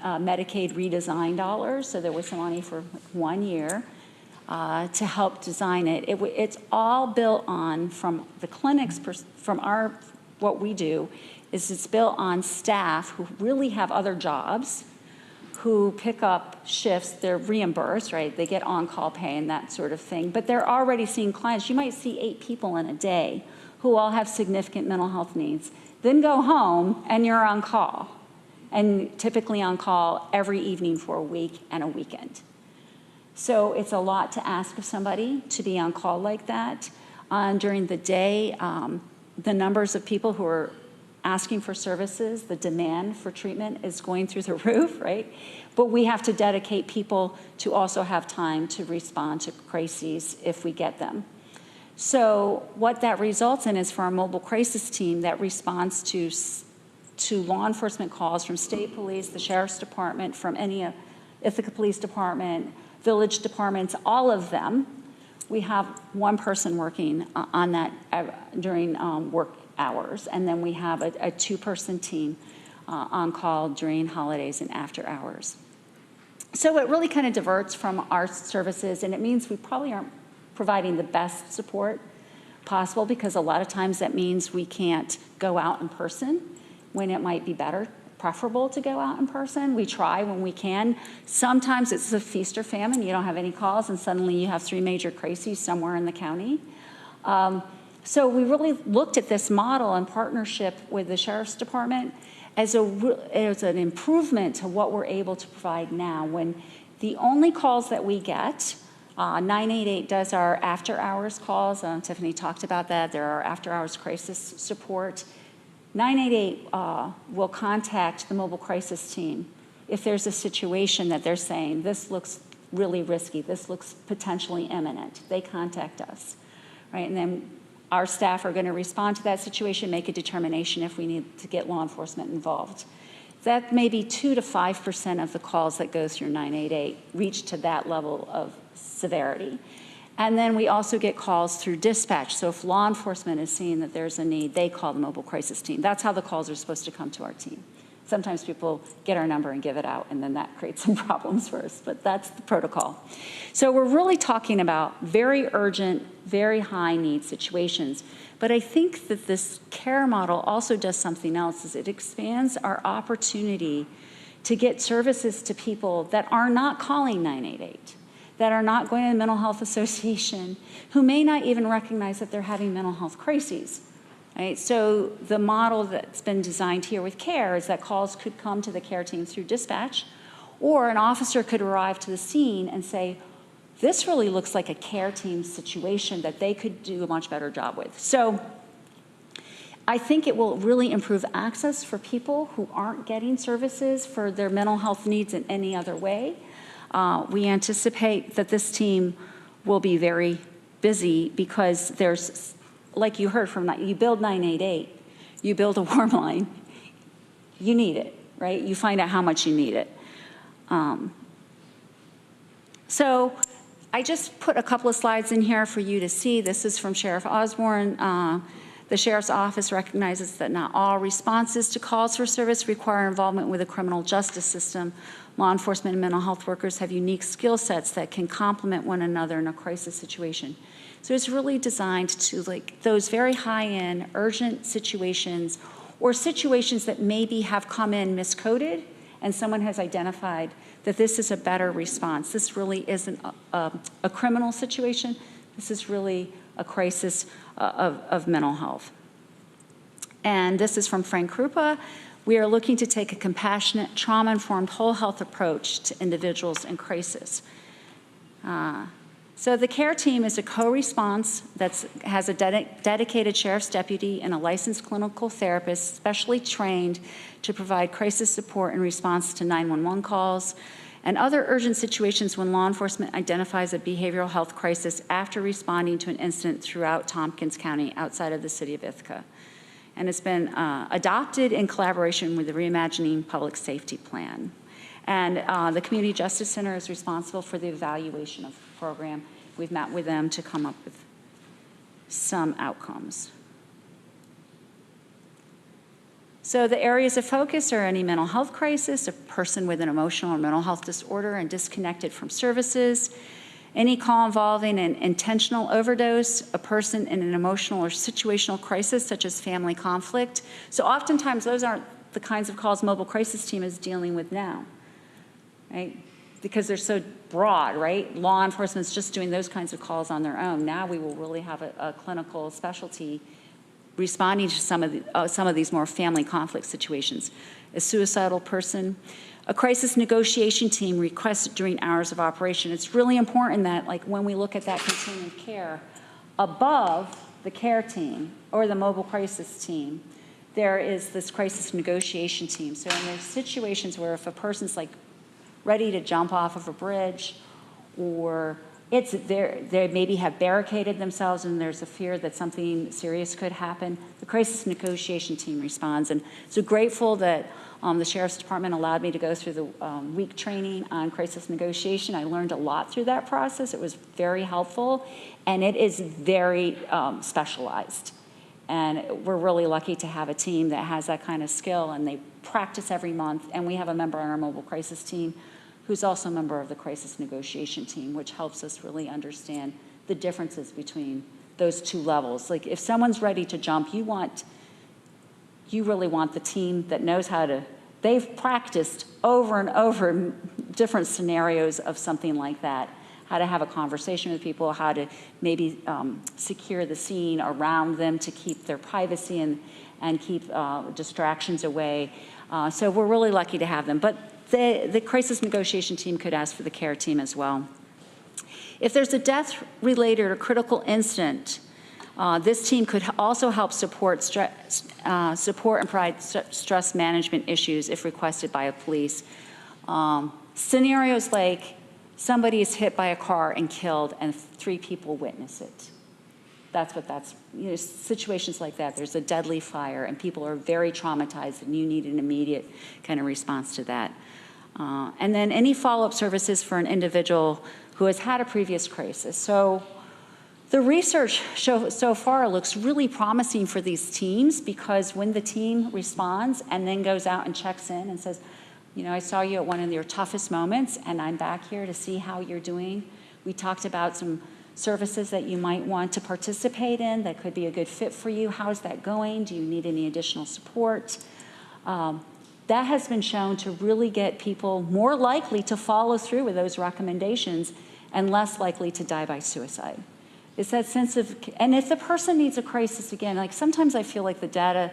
Medicaid redesign dollars, so there was some money for 1 year. To help design it. It's all built on, from the clinics, from what we do, is it's built on staff who really have other jobs, who pick up shifts, they're reimbursed, right? They get on-call pay and that sort of thing, but they're already seeing clients. You might see 8 people in a day who all have significant mental health needs, then go home and you're on call, and typically on call every evening for a week and a weekend. So it's a lot to ask of somebody to be on call like that. During the day, the numbers of people who are asking for services, the demand for treatment is going through the roof, right? But we have to dedicate people to also have time to respond to crises if we get them. So what that results in is for our mobile crisis team that responds to law enforcement calls from state police, the sheriff's department, from any Ithaca Police Department, village departments, all of them. We have 1 person working on that during work hours, and then we have a 2-person team on call during holidays and after hours. So it really kind of diverts from our services, and it means we probably aren't providing the best support possible, because a lot of times that means we can't go out in person when it might be preferable to go out in person. We try when we can. Sometimes it's a feast or famine. You don't have any calls, and suddenly you have 3 major crises somewhere in the county. So we really looked at this model in partnership with the Sheriff's Department as an improvement to what we're able to provide now, when the only calls that we get 988 does our after-hours calls. Tiffany talked about that. There are after-hours crisis support. 988 will contact the mobile crisis team if there's a situation that they're saying, this looks really risky, this looks potentially imminent. They contact us, right? And then our staff are going to respond to that situation, make a determination if we need to get law enforcement involved. That may be 2 to 5% of the calls that go through 988 reach to that level of severity. And then we also get calls through dispatch. So if law enforcement is seeing that there's a need, they call the mobile crisis team. That's how the calls are supposed to come to our team. Sometimes people get our number and give it out, and then that creates some problems for us, but that's the protocol. So we're really talking about very urgent, very high need situations. But I think that this care model also does something else, is it expands our opportunity to get services to people that are not calling 988, that are not going to the mental health association, who may not even recognize that they're having mental health crises. Right? So the model that's been designed here with CARE is that calls could come to the CARE team through dispatch, or an officer could arrive to the scene and say, this really looks like a CARE team situation that they could do a much better job with. So I think it will really improve access for people who aren't getting services for their mental health needs in any other way. We anticipate that this team will be very busy because there's, like you heard from, you build 988, you build a warm line, you need it, right? You find out how much you need it. So I just put a couple of slides in here for you to see. This is from Sheriff Osborne. The Sheriff's Office recognizes that not all responses to calls for service require involvement with the criminal justice system. Law enforcement and mental health workers have unique skill sets that can complement one another in a crisis situation. So it's really designed to, like, those very high-end, urgent situations, or situations that maybe have come in miscoded, and someone has identified that this is a better response. This really isn't a criminal situation. This is really a crisis of mental health. And this is from Frank Krupa. We are looking to take a compassionate, trauma-informed whole health approach to individuals in crisis. So the CARE team is a co-response that has a dedicated sheriff's deputy and a licensed clinical therapist specially trained to provide crisis support in response to 911 calls and other urgent situations when law enforcement identifies a behavioral health crisis after responding to an incident throughout Tompkins County outside of the city of Ithaca. And it's been adopted in collaboration with the Reimagining Public Safety Plan. And the Community Justice Center is responsible for the evaluation of the program. We've met with them to come up with some outcomes. So the areas of focus are any mental health crisis, a person with an emotional or mental health disorder and disconnected from services, any call involving an intentional overdose, a person in an emotional or situational crisis such as family conflict. So oftentimes those aren't the kinds of calls mobile crisis team is dealing with now, right? Because they're so broad, right? Law enforcement's just doing those kinds of calls on their own. Now we will really have a clinical specialty responding to some of these more family conflict situations. A suicidal person, a crisis negotiation team requested during hours of operation. It's really important that, like, when we look at that continuum of care, above the CARE team or the mobile crisis team, there is this crisis negotiation team. So in those situations where if a person's like ready to jump off of a bridge, or they maybe have barricaded themselves and there's a fear that something serious could happen, the crisis negotiation team responds. And so grateful that the Sheriff's Department allowed me to go through the week training on crisis negotiation. I learned a lot through that process. It was very helpful, and it is very specialized. And we're really lucky to have a team that has that kind of skill, and they practice every month. And we have a member on our mobile crisis team who's also a member of the crisis negotiation team, which helps us really understand the differences between those two levels. Like, if someone's ready to jump, you really want the team that knows how to, they've practiced over and over different scenarios of something like that, how to have a conversation with people, how to maybe secure the scene around them to keep their privacy and keep distractions away. So we're really lucky to have them. But the crisis negotiation team could ask for the CARE team as well. If there's a death-related or critical incident, this team could also help support and provide stress management issues if requested by a police. Scenarios like somebody is hit by a car and killed and 3 people witness it. Situations like that. There's a deadly fire and people are very traumatized and you need an immediate kind of response to that. And then any follow-up services for an individual who has had a previous crisis. So the research so far looks really promising for these teams, because when the team responds and then goes out and checks in and says, I saw you at one of your toughest moments and I'm back here to see how you're doing. We talked about some services that you might want to participate in that could be a good fit for you. How's that going? Do you need any additional support? That has been shown to really get people more likely to follow through with those recommendations and less likely to die by suicide. It's that sense of, and if the person needs a crisis again, like sometimes I feel like the data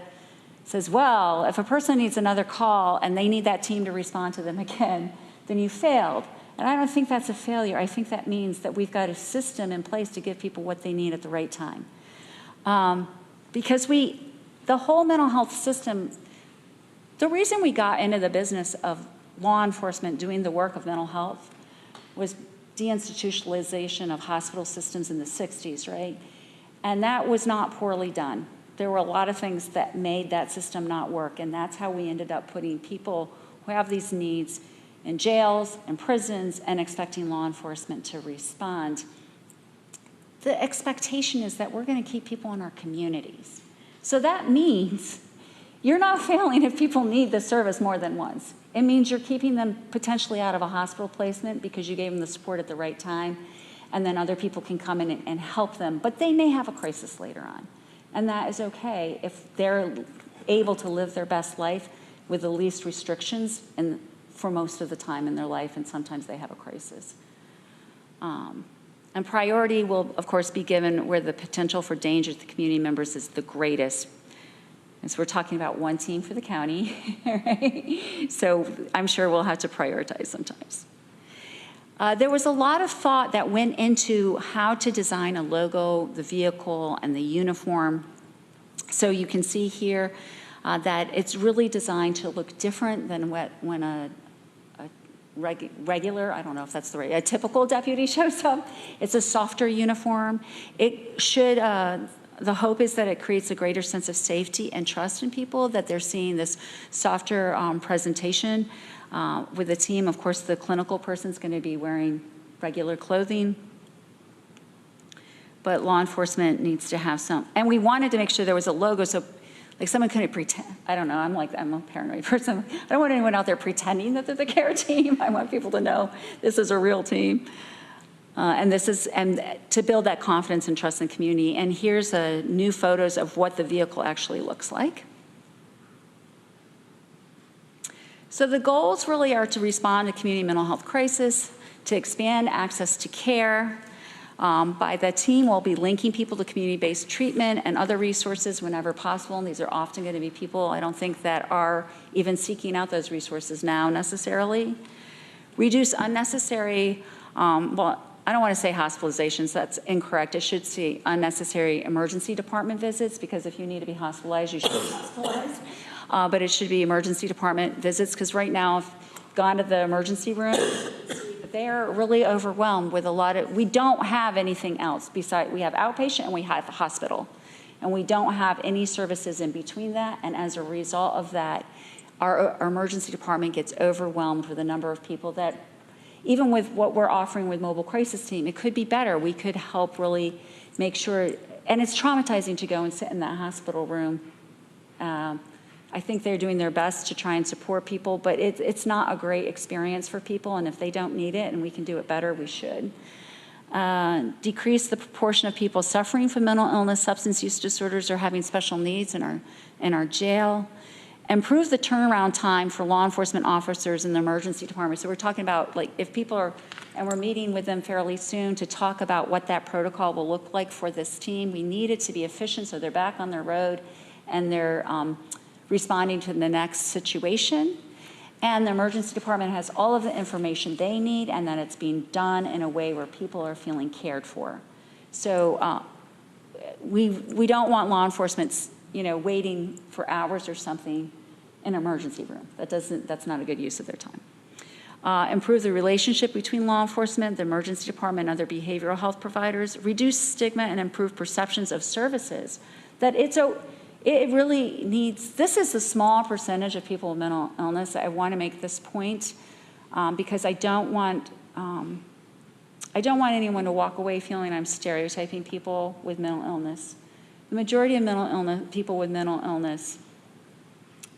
says, well, if a person needs another call and they need that team to respond to them again, then you failed. And I don't think that's a failure. I think that means that we've got a system in place to give people what they need at the right time. Because the whole mental health system, the reason we got into the business of law enforcement doing the work of mental health was deinstitutionalization of hospital systems in the 60s, right? And that was not poorly done. There were a lot of things that made that system not work, and that's how we ended up putting people who have these needs in jails and prisons and expecting law enforcement to respond. The expectation is that we're going to keep people in our communities. So that means you're not failing if people need the service more than once. It means you're keeping them potentially out of a hospital placement because you gave them the support at the right time, and then other people can come in and help them. But they may have a crisis later on, and that is okay if they're able to live their best life with the least restrictions and for most of the time in their life, and sometimes they have a crisis. And priority will, of course, be given where the potential for danger to the community members is the greatest. And so we're talking about one team for the county, right? So I'm sure we'll have to prioritize sometimes. There was a lot of thought that went into how to design a logo, the vehicle, and the uniform. So you can see here that it's really designed to look different than when a regular, I don't know if that's the right, a typical deputy shows up. It's a softer uniform. It should, the hope is that it creates a greater sense of safety and trust in people, that they're seeing this softer presentation. With the team, of course, the clinical person's going to be wearing regular clothing, but law enforcement needs to have some, and we wanted to make sure there was a logo, so like someone couldn't pretend. I don't know, I'm a paranoid person. I don't want anyone out there pretending that they're the care team. I want people to know this is a real team. And to build that confidence and trust in the community. And here's new photos of what the vehicle actually looks like. So the goals really are to respond to community mental health crisis, to expand access to care. By the team, we'll be linking people to community-based treatment and other resources whenever possible. And these are often going to be people, I don't think, that are even seeking out those resources now necessarily. Reduce unnecessary, well, I don't want to say hospitalizations, that's incorrect. It should say unnecessary emergency department visits, because if you need to be hospitalized, you should be hospitalized. But it should be emergency department visits, because right now, if you've gone to the emergency room, they're really overwhelmed with a lot of, we don't have anything else besides, we have outpatient and we have the hospital. And we don't have any services in between that. And as a result of that, our emergency department gets overwhelmed with the number of people that, even with what we're offering with mobile crisis team, it could be better. We could help really make sure, and it's traumatizing to go and sit in that hospital room. I think they're doing their best to try and support people, but it's not a great experience for people, and if they don't need it and we can do it better, we should. Decrease the proportion of people suffering from mental illness, substance use disorders, or having special needs in our jail. Improve the turnaround time for law enforcement officers in the emergency department. So we're talking about, like, if people are, and we're meeting with them fairly soon to talk about what that protocol will look like for this team. We need it to be efficient so they're back on their road and they're responding to the next situation. and the emergency department has all of the information they need, and that it's being done in a way where people are feeling cared for. So we don't want law enforcement, waiting for hours or something in an emergency room. That's not a good use of their time. Improve the relationship between law enforcement, the emergency department, and other behavioral health providers. Reduce stigma and improve perceptions of services. That it really needs. This is a small percentage of people with mental illness. I want to make this point because I don't want anyone to walk away feeling I'm stereotyping people with mental illness. The majority of people with mental illness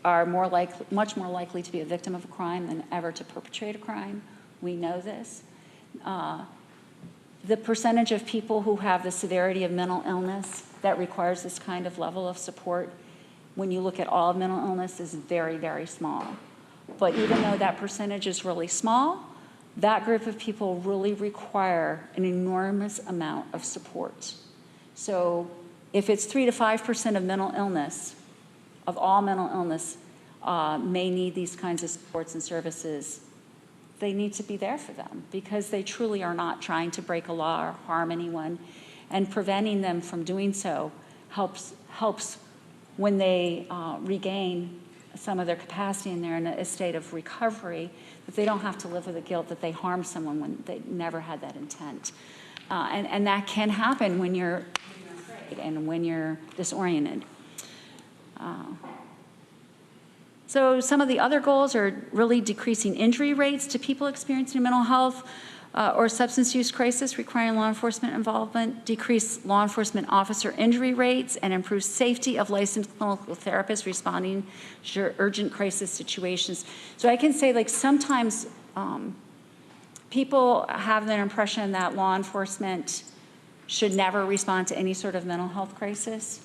are much more likely to be a victim of a crime than ever to perpetrate a crime. We know this. The percentage of people who have the severity of mental illness that requires this kind of level of support, when you look at all of mental illness, is very, very small. But even though that percentage is really small, that group of people really require an enormous amount of support. So if it's 3 to 5% of mental illness, of all mental illness, may need these kinds of supports and services, they need to be there for them because they truly are not trying to break a law or harm anyone, and preventing them from doing so helps when they regain some of their capacity and they're in a state of recovery, that they don't have to live with the guilt that they harmed someone when they never had that intent. And that can happen when you're afraid and when you're disoriented. So some of the other goals are really decreasing injury rates to people experiencing mental health or substance use crisis requiring law enforcement involvement, decrease law enforcement officer injury rates, and improve safety of licensed clinical therapists responding to urgent crisis situations. So I can say, like, sometimes people have the impression that law enforcement should never respond to any sort of mental health crisis.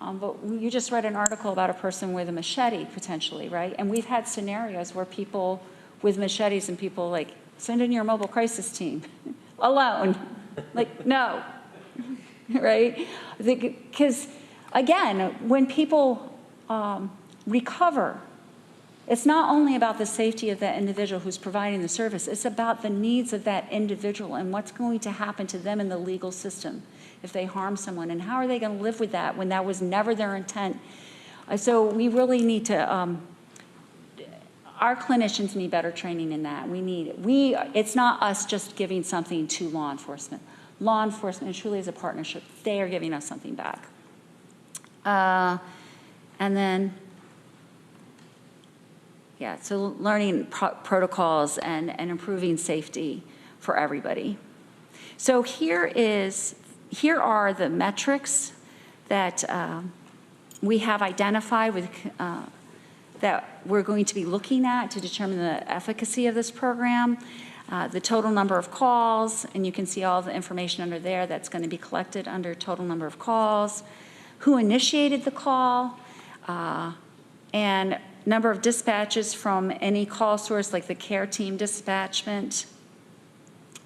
But you just read an article about a person with a machete, potentially, right? And we've had scenarios where people with machetes and people like, send in your mobile crisis team alone. Like, no, right? Because, again, when people recover, it's not only about the safety of that individual who's providing the service, it's about the needs of that individual and what's going to happen to them in the legal system if they harm someone, and how are they going to live with that when that was never their intent. So we really need to, our clinicians need better training in that. It's not us just giving something to law enforcement. Law enforcement truly is a partnership. They are giving us something back. And then, so learning protocols and improving safety for everybody. So here are the metrics that we have identified that we're going to be looking at to determine the efficacy of this program. The total number of calls, and you can see all the information under there that's going to be collected under total number of calls, who initiated the call, and number of dispatches from any call source like the care team dispatchment.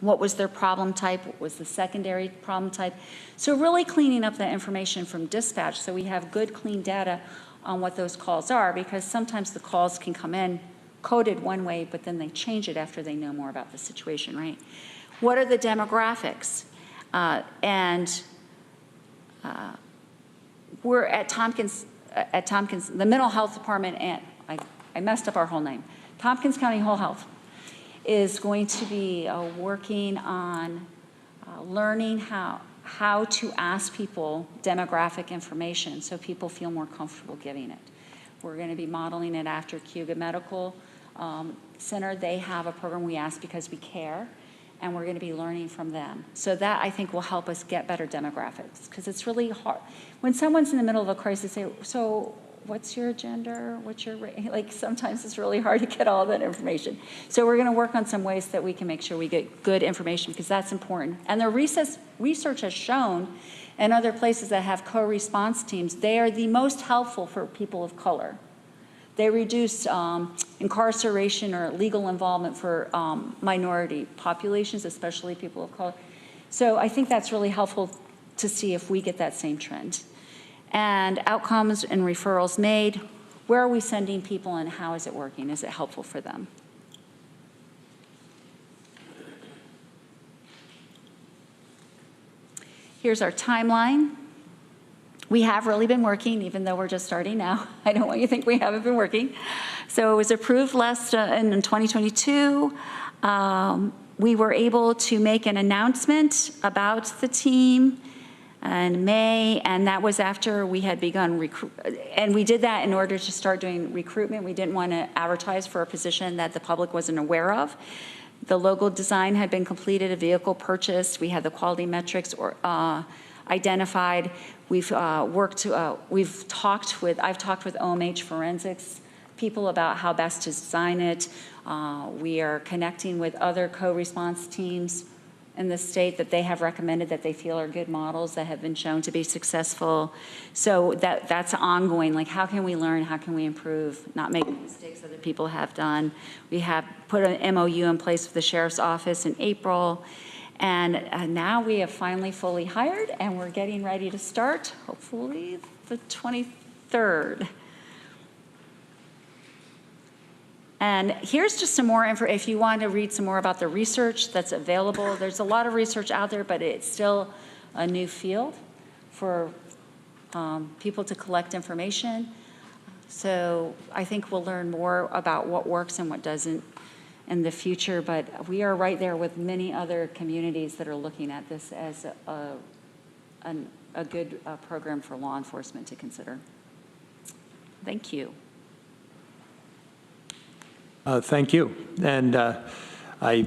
What was their problem type? What was the secondary problem type? So really cleaning up that information from dispatch so we have good, clean data on what those calls are, because sometimes the calls can come in coded one way, but then they change it after they know more about the situation, right? What are the demographics? We're at Tompkins, the mental health department, and I messed up our whole name. Tompkins County Whole Health is going to be working on learning how to ask people demographic information so people feel more comfortable giving it. We're going to be modeling it after Cuba Medical Center. They have a program we ask because we care, and we're going to be learning from them. So that, I think, will help us get better demographics, because it's really hard. When someone's in the middle of a crisis, say, so what's your gender? What's your race? Like, sometimes it's really hard to get all that information. So we're going to work on some ways that we can make sure we get good information, because that's important. And the research has shown in other places that have co-response teams, they are the most helpful for people of color. They reduce incarceration or legal involvement for minority populations, especially people of color. So I think that's really helpful to see if we get that same trend. And outcomes and referrals made, where are we sending people and how is it working? Is it helpful for them? Here's our timeline. We have really been working, even though we're just starting now. I don't want you to think we haven't been working. So it was approved last in 2022. We were able to make an announcement about the team in May, and that was after we had begun and we did that in order to start doing recruitment. We didn't want to advertise for a position that the public wasn't aware of. The logo design had been completed, a vehicle purchased. We had the quality metrics identified. I've talked with OMH Forensics people about how best to design it. We are connecting with other co-response teams in the state that they have recommended that they feel are good models that have been shown to be successful. So that's ongoing. Like, how can we learn? How can we improve? Not make mistakes other people have done. We have put an MOU in place with the Sheriff's Office in April. And now we have finally fully hired, and we're getting ready to start, hopefully the 23rd. And here's just some more info. If you want to read some more about the research that's available, there's a lot of research out there, but it's still a new field for people to collect information. So I think we'll learn more about what works and what doesn't in the future, but we are right there with many other communities that are looking at this as a good program for law enforcement to consider. Thank you. Thank you. And I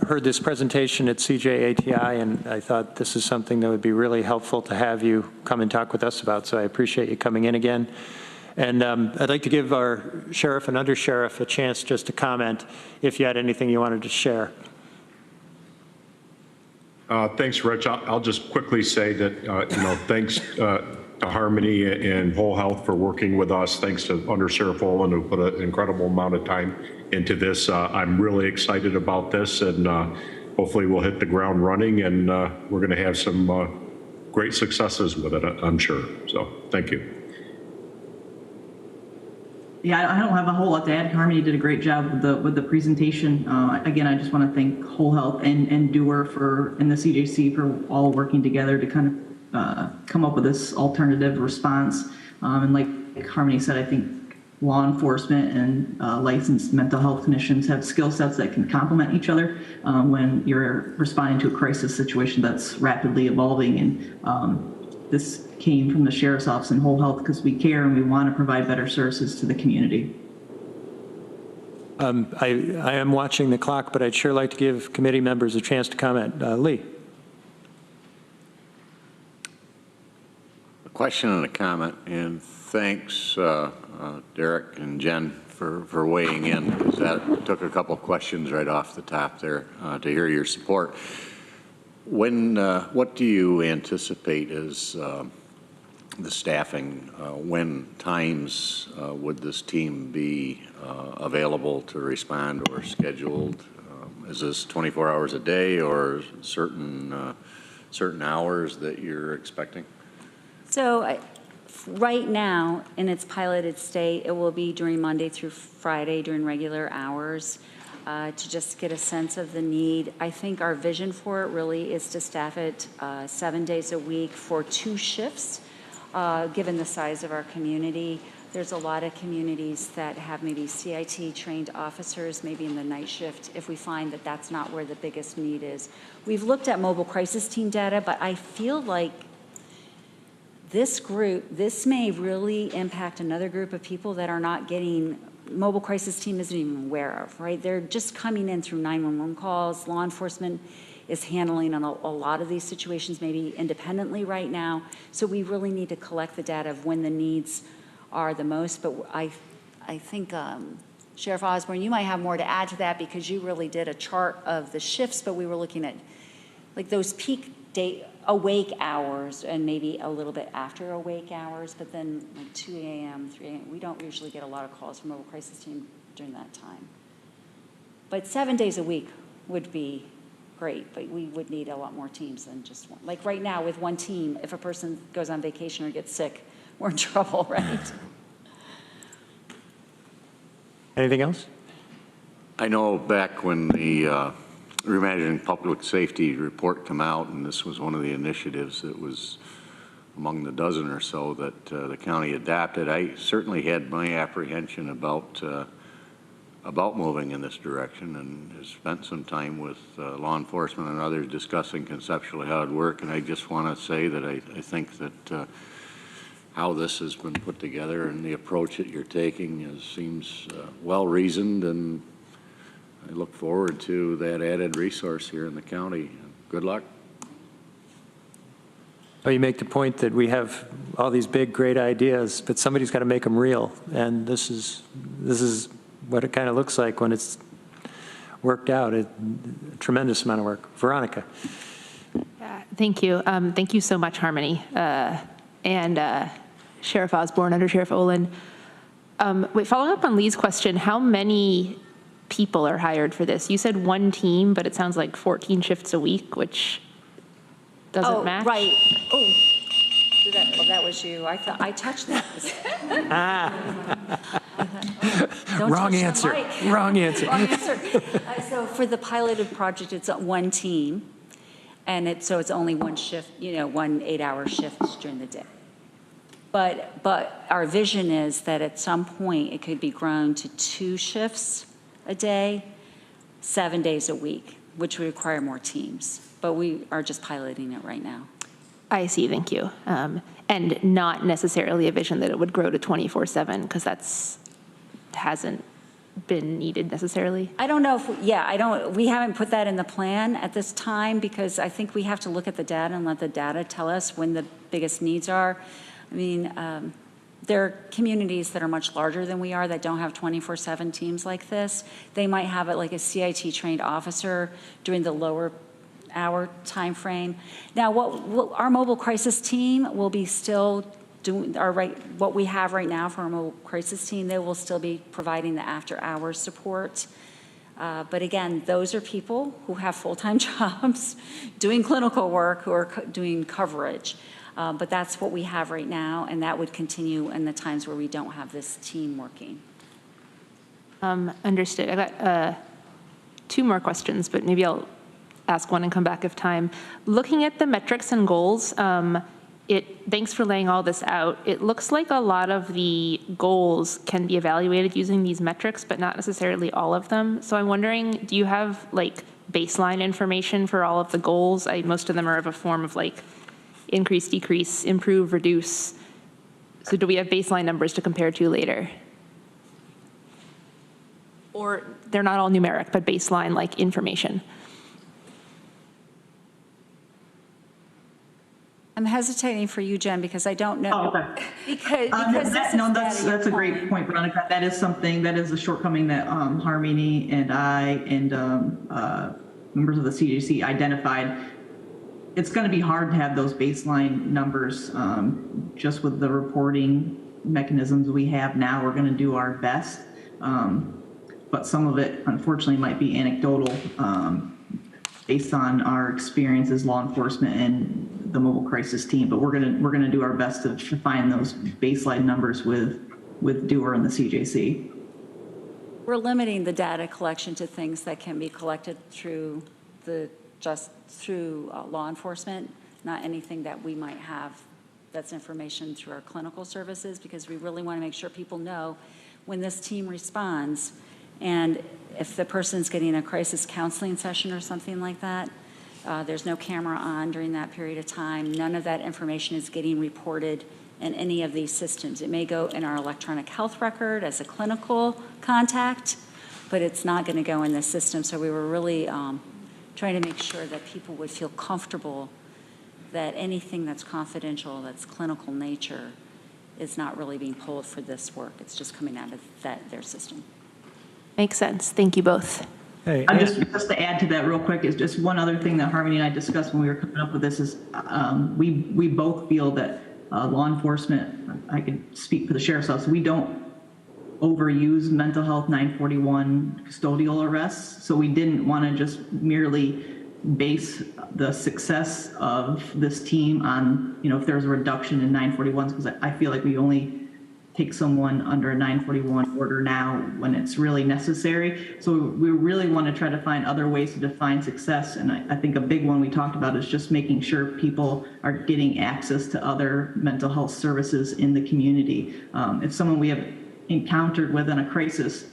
heard this presentation at CJATI, and I thought this is something that would be really helpful to have you come and talk with us about, so I appreciate you coming in again. And I'd like to give our sheriff and undersheriff a chance just to comment if you had anything you wanted to share. Thanks, Rich. I'll just quickly say that, thanks to Harmony and Whole Health for working with us. Thanks to Undersheriff Olin, who put an incredible amount of time into this. I'm really excited about this, and hopefully we'll hit the ground running, and we're going to have some great successes with it, I'm sure. So thank you. Yeah, I don't have a whole lot to add. Harmony did a great job with the presentation. Again, I just want to thank Whole Health and Doer and the CJC for all working together to kind of come up with this alternative response. And like Harmony said, I think law enforcement and licensed mental health clinicians have skill sets that can complement each other when you're responding to a crisis situation that's rapidly evolving. And this came from the Sheriff's Office and Whole Health because we care and we want to provide better services to the community. I am watching the clock, but I'd sure like to give committee members a chance to comment. Lee. A question and a comment, and thanks, Derek and Jen, for weighing in, because that took a couple of questions right off the top there to hear your support. What do you anticipate as the staffing? When times would this team be available to respond or scheduled? Is this 24 hours a day or certain hours that you're expecting? So right now, in its piloted state, it will be during Monday through Friday during regular hours. To just get a sense of the need. I think our vision for it really is to staff it 7 days a week for 2 shifts, given the size of our community. There's a lot of communities that have maybe CIT trained officers, maybe in the night shift, if we find that that's not where the biggest need is. We've looked at mobile crisis team data, but I feel like this may really impact another group of people that are not getting mobile crisis team isn't even aware of, right? They're just coming in through 911 calls. Law enforcement is handling a lot of these situations maybe independently right now. So we really need to collect the data of when the needs are the most. But I think Sheriff Osborne, you might have more to add to that because you really did a chart of the shifts, but we were looking at like those peak awake hours and maybe a little bit after awake hours, but then like 2 a.m., 3 a.m., we don't usually get a lot of calls from mobile crisis team during that time. But 7 days a week would be great, but we would need a lot more teams than just one. Like right now with one team, if a person goes on vacation or gets sick, we're in trouble, right? Anything else? I know back when the Reimagining Public Safety report came out, and this was one of the initiatives that was among the dozen or so that the county adopted, I certainly had my apprehension about moving in this direction, and have spent some time with law enforcement and others discussing conceptually how it'd work. And I just want to say that I think that how this has been put together and the approach that you're taking seems well-reasoned, and I look forward to that added resource here in the county. Good luck. Oh, you make the point that we have all these big, great ideas, but somebody's got to make them real. And this is what it kind of looks like when it's worked out. A tremendous amount of work. Veronica. Thank you. Thank you so much, Harmony. And Sheriff Osborne, Under Sheriff Olin. Following up on Lee's question, how many people are hired for this? You said one team, but it sounds like 14 shifts a week, which doesn't match. Right. Oh, that was you. I thought I touched that. Wrong answer. Wrong answer. Wrong answer. So for the piloted project, it's one team, and it's only one shift. One 8-hour shift during the day. But our vision is that at some point it could be grown to 2 shifts a day, 7 days a week, which would require more teams. But we are just piloting it right now. I see, thank you. And not necessarily a vision that it would grow to 24/7, because hasn't been needed necessarily. I don't know if, we haven't put that in the plan at this time, because I think we have to look at the data and let the data tell us when the biggest needs are. I mean, there are communities that are much larger than we are that don't have 24/7 teams like this. They might have it like a CIT trained officer during the lower hour time frame. Now, what our mobile crisis team will be still doing what we have right now for our mobile crisis team. They will still be providing the after hours support. But again, those are people who have full-time jobs doing clinical work, who are doing coverage. But that's what we have right now, and that would continue in the times where we don't have this team working. Understood. I got 2 more questions, but maybe I'll ask one and come back if time. Looking at the metrics and goals, thanks for laying all this out. It looks like a lot of the goals can be evaluated using these metrics, but not necessarily all of them. So I'm wondering, do you have like baseline information for all of the goals? Most of them are of a form of like increase, decrease, improve, reduce. So do we have baseline numbers to compare to later? Or they're not all numeric, but baseline like information? I'm hesitating for you, Jen, because I don't know. Oh, okay. Because that's a great point, Veronica. That is a shortcoming that Harmony and I and members of the CJC identified. It's going to be hard to have those baseline numbers just with the reporting mechanisms we have now. We're going to do our best, but some of it, unfortunately, might be anecdotal based on our experience as law enforcement and the mobile crisis team. But we're gonna do our best to find those baseline numbers with Dewar and the CJC. we're limiting the data collection to things that can be collected through law enforcement, not anything that we might have that's information through our clinical services, because we really want to make sure people know when this team responds, and if the person's getting a crisis counseling session or something like that, there's no camera on during that period of time. None of that information is getting reported in any of these systems. It may go in our electronic health record as a clinical contact, but it's not going to go in this system. So we were really trying to make sure that people would feel comfortable that anything that's confidential, that's clinical nature, is not really being pulled for this work. It's just coming out of their system. Makes sense. Thank you both. Hey, Just to add to that real quick, is just one other thing that Harmony and I discussed when we were coming up with this is we both feel that law enforcement, I could speak for the sheriff's office, we don't overuse mental health 941 custodial arrests. So we didn't want to just merely base the success of this team on, if there's a reduction in 941s, because I feel like we only take someone under a 941 order now when it's really necessary. So we really want to try to find other ways to define success. And I think a big one we talked about is just making sure people are getting access to other mental health services in the community. If someone we have encountered within a crisis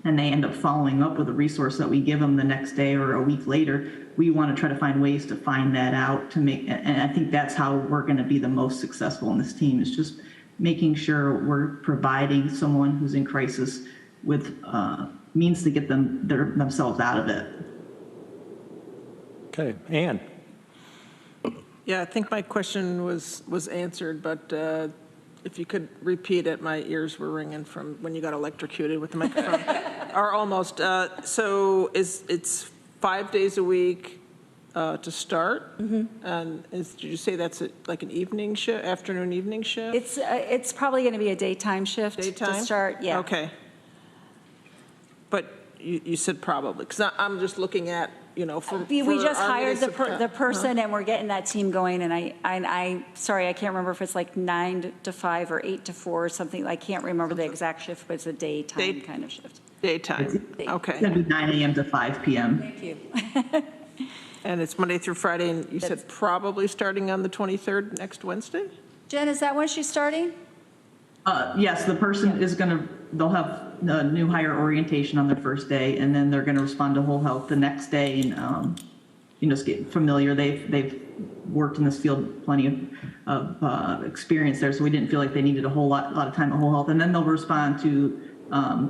and they end up following up with a resource that we give them the next day or a week later, we want to try to find ways to find that out to make, and I think that's how we're going to be the most successful in this team, is just making sure we're providing someone who's in crisis with means to get themselves out of it. Okay, Ann. Yeah, I think my question was answered, but if you could repeat it, my ears were ringing from when you got electrocuted with the microphone, or almost. So it's 5 days a week to start? Mm-hmm. And did you say that's like an evening shift, afternoon, evening shift? It's probably going to be a daytime shift Daytime? to start, yeah. Okay. But you said probably, because I'm just looking at, you know, we just hired the person and we're getting that team going, and I sorry, I can't remember if it's like 9 to 5 or 8 to 4 or something. I can't remember the exact shift, but it's a daytime kind of shift. Daytime, okay. It's going to be 9 a.m. to 5 p.m. Thank you. And it's Monday through Friday, and you said probably starting on the 23rd, next Wednesday? Jen, is that when she's starting? Yes, the person is they'll have a new hire orientation on their first day, and then they're going to respond to whole health the next day and, just get familiar. They've worked in this field, plenty of experience there, so we didn't feel like they needed a lot of time at whole health. And then they'll respond to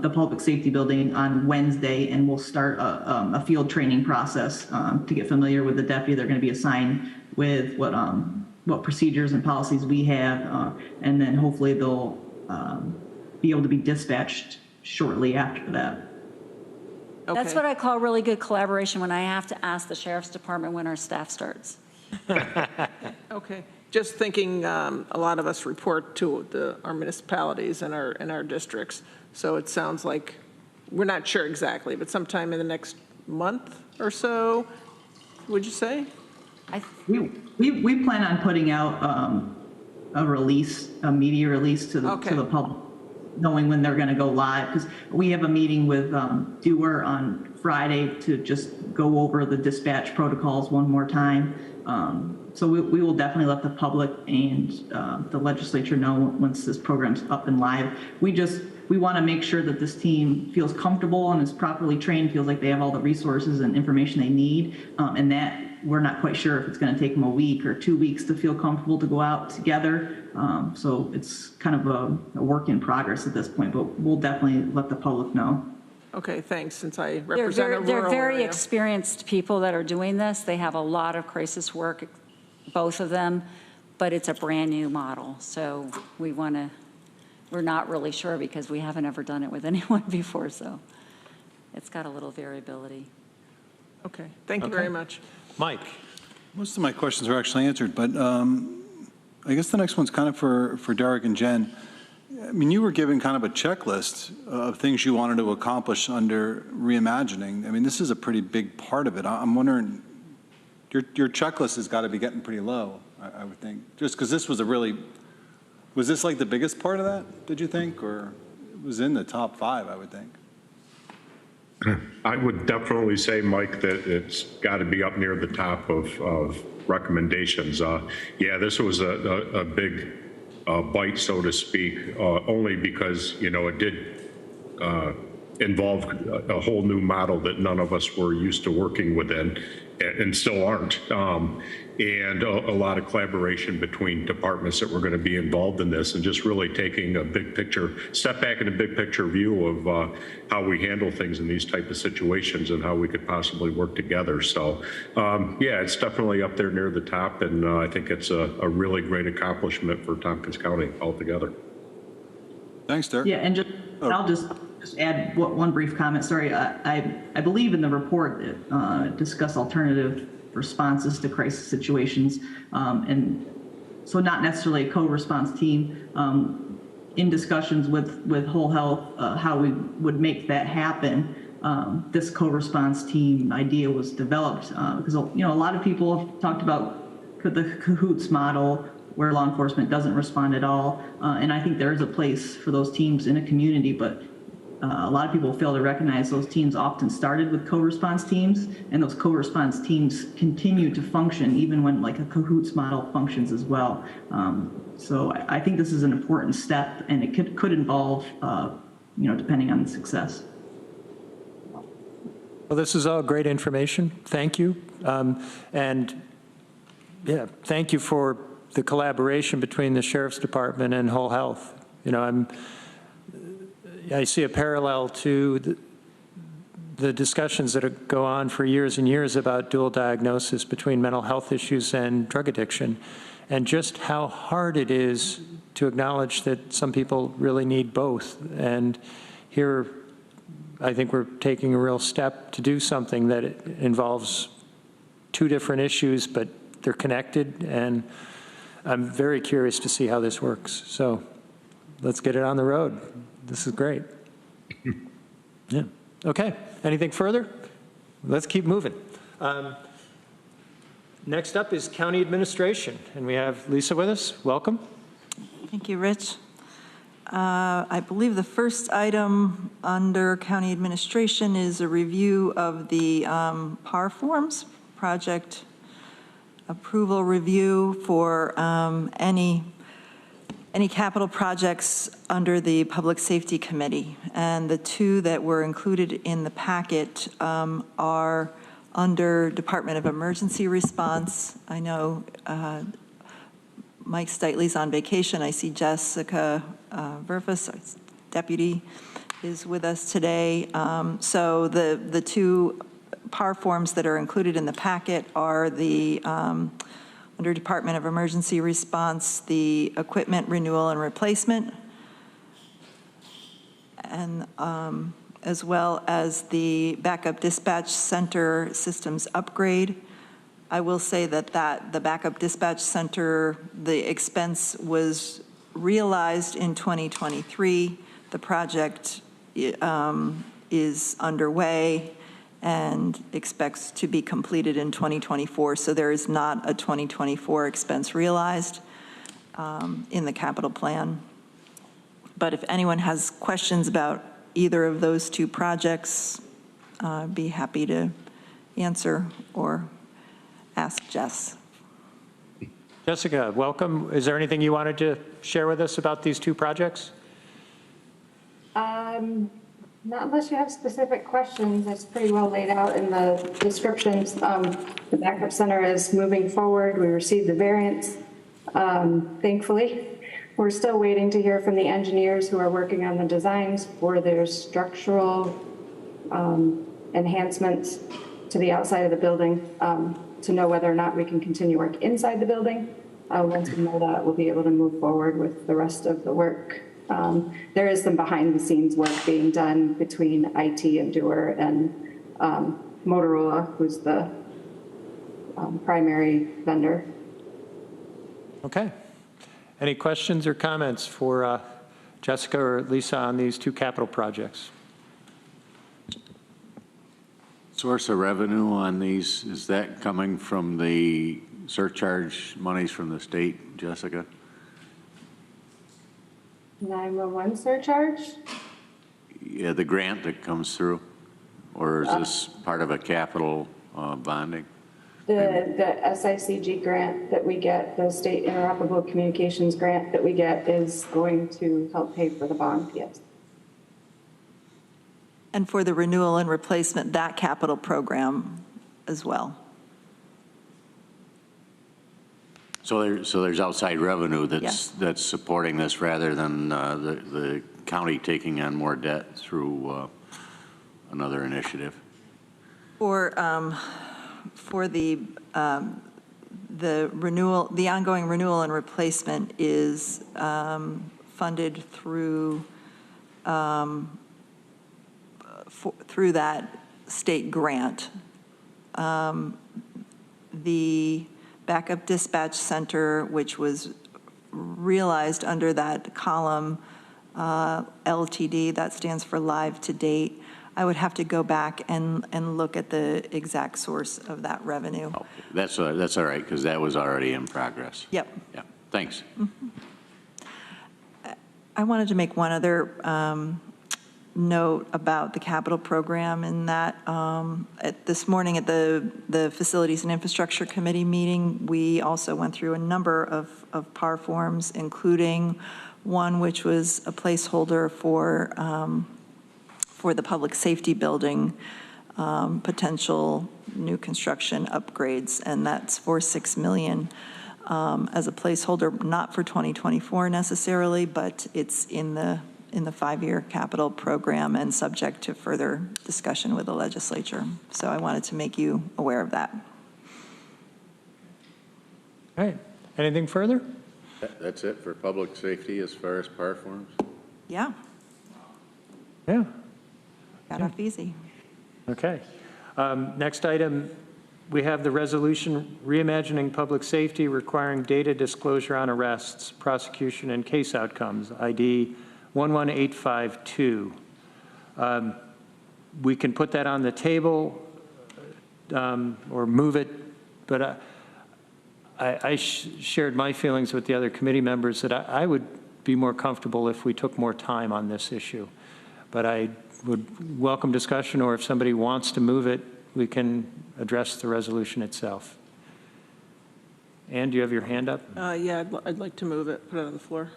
the public safety building on Wednesday, and we'll start a field training process to get familiar with the deputy. They're going to be assigned with what procedures and policies we have, and then hopefully they'll be able to be dispatched shortly after that. Okay. That's what I call really good collaboration, when I have to ask the sheriff's department when our staff starts. Okay. Just thinking, a lot of us report to our municipalities and our districts, so it sounds like, we're not sure exactly, but sometime in the next month or so, would you say? We plan on putting out a media release to the public, knowing when they're going to go live, because we have a meeting with Dewar on Friday to just go over the dispatch protocols one more time. So we will definitely let the public and the legislature know once this program's up and live. We want to make sure that this team feels comfortable and is properly trained, feels like they have all the resources and information they need, and that we're not quite sure if it's going to take them a week or 2 weeks to feel comfortable to go out together. So it's kind of a work in progress at this point, but we'll definitely let the public know. Okay, thanks, since I represent a rural They're very area. experienced people that are doing this. They have a lot of crisis work, both of them, but it's a brand-new model. So we're not really sure because we haven't ever done it with anyone before, so it's got a little variability. Okay, thank you very much. Mike. Most of my questions are actually answered, but I guess the next one's kind of for Derek and Jen. I mean, you were given kind of a checklist of things you wanted to accomplish under Reimagining. I mean, this is a pretty big part of it. I'm wondering, your checklist has got to be getting pretty low, I would think. Just because this was was this like the biggest part of that, did you think? Or it was in the top 5, I would think. I would definitely say, Mike, that it's got to be up near the top of recommendations. Yeah, this was a big bite, so to speak, only because, it did involve a whole new model that none of us were used to working within and still aren't. And a lot of collaboration between departments that were going to be involved in this, and just really taking a big picture, step back in a big picture view of how we handle things in these type of situations and how we could possibly work together. So yeah, it's definitely up there near the top, and I think it's a really great accomplishment for Tompkins County altogether. Thanks, Derek. Yeah, and I'll just add one brief comment. Sorry, I believe in the report that discuss alternative responses to crisis situations, and so not necessarily a co-response team. In discussions with Whole Health, how we would make that happen, this co-response team idea was developed because a lot of people have talked about the cahoots model where law enforcement doesn't respond at all. And I think there is a place for those teams in a community, but a lot of people fail to recognize those teams often started with co-response teams, and those co-response teams continue to function even when like a cahoots model functions as well. So I think this is an important step, and it could involve, depending on the success. Well, this is all great information. Thank you. And yeah, thank you for the collaboration between the Sheriff's Department and Whole Health. I see a parallel to the discussions that go on for years and years about dual diagnosis between mental health issues and drug addiction, and just how hard it is to acknowledge that some people really need both. And here, I think we're taking a real step to do something that involves two different issues, but they're connected, and I'm very curious to see how this works. So let's get it on the road. This is great. Yeah. Okay. Anything further? Let's keep moving. Next up is County Administration, and we have Lisa with us. Welcome. Thank you, Rich. I believe the first item under County Administration is a review of the PAR forms, project approval review for any capital projects under the Public Safety Committee. And the two that were included in the packet are under Department of Emergency Response. I know Mike Steitley's on vacation. I see Jessica Verfus, our deputy, is with us today. So the two PAR forms that are included in the packet are the under Department of Emergency Response, the equipment renewal and replacement, and as well as the backup dispatch center systems upgrade. I will say that the backup dispatch center, the expense was realized in 2023. The project is underway and expects to be completed in 2024. So there is not a 2024 expense realized in the capital plan. But if anyone has questions about either of those two projects, I'd be happy to answer or ask Jess. Jessica, welcome. Is there anything you wanted to share with us about these two projects? Not unless you have specific questions. It's pretty well laid out in the descriptions. The backup center is moving forward. We received the variance, thankfully. We're still waiting to hear from the engineers who are working on the designs for their structural enhancements to the outside of the building to know whether or not we can continue work inside the building. Once we know that, we'll be able to move forward with the rest of the work. There is some behind the scenes work being done between IT and Dewar and Motorola, who's the primary vendor. Okay. Any questions or comments for Jessica or Lisa on these two capital projects? Source of revenue on these, is that coming from the surcharge monies from the state, Jessica? 911 surcharge? Yeah, the grant that comes through, or is this part of a capital bonding? The SICG grant that we get, the State Interoperable Communications grant that we get, is going to help pay for the bond, yes. And for the renewal and replacement, that capital program as well. So there's outside revenue that's Yes. that's supporting this rather than the county taking on more debt through another initiative. For the renewal, the ongoing renewal and replacement is funded through through that state grant. The backup dispatch center, which was realized under that column LTD, that stands for live to date. I would have to go back and look at the exact source of that revenue. Oh, that's all right, because that was already in progress. Yep. Yeah. Thanks. I wanted to make one other note about the capital program in that this morning at the Facilities and Infrastructure Committee meeting, we also went through a number of PAR forms, including one which was a placeholder for the public safety building, potential new construction upgrades, and that's for $6 million as a placeholder, not for 2024 necessarily, but it's in the 5-year capital program and subject to further discussion with the legislature. So I wanted to make you aware of that. All right. Anything further? That's it for public safety as far as PAR forms? Yeah, Yeah. got off easy. Okay. Next item, we have the resolution reimagining public safety requiring data disclosure on arrests, prosecution, and case outcomes, ID 11852. We can put that on the table or move it, but I shared my feelings with the other committee members that I would be more comfortable if we took more time on this issue. But I would welcome discussion, or if somebody wants to move it, we can address the resolution itself. Ann, do you have your hand up? Yeah, I'd like to move it, put it on the floor.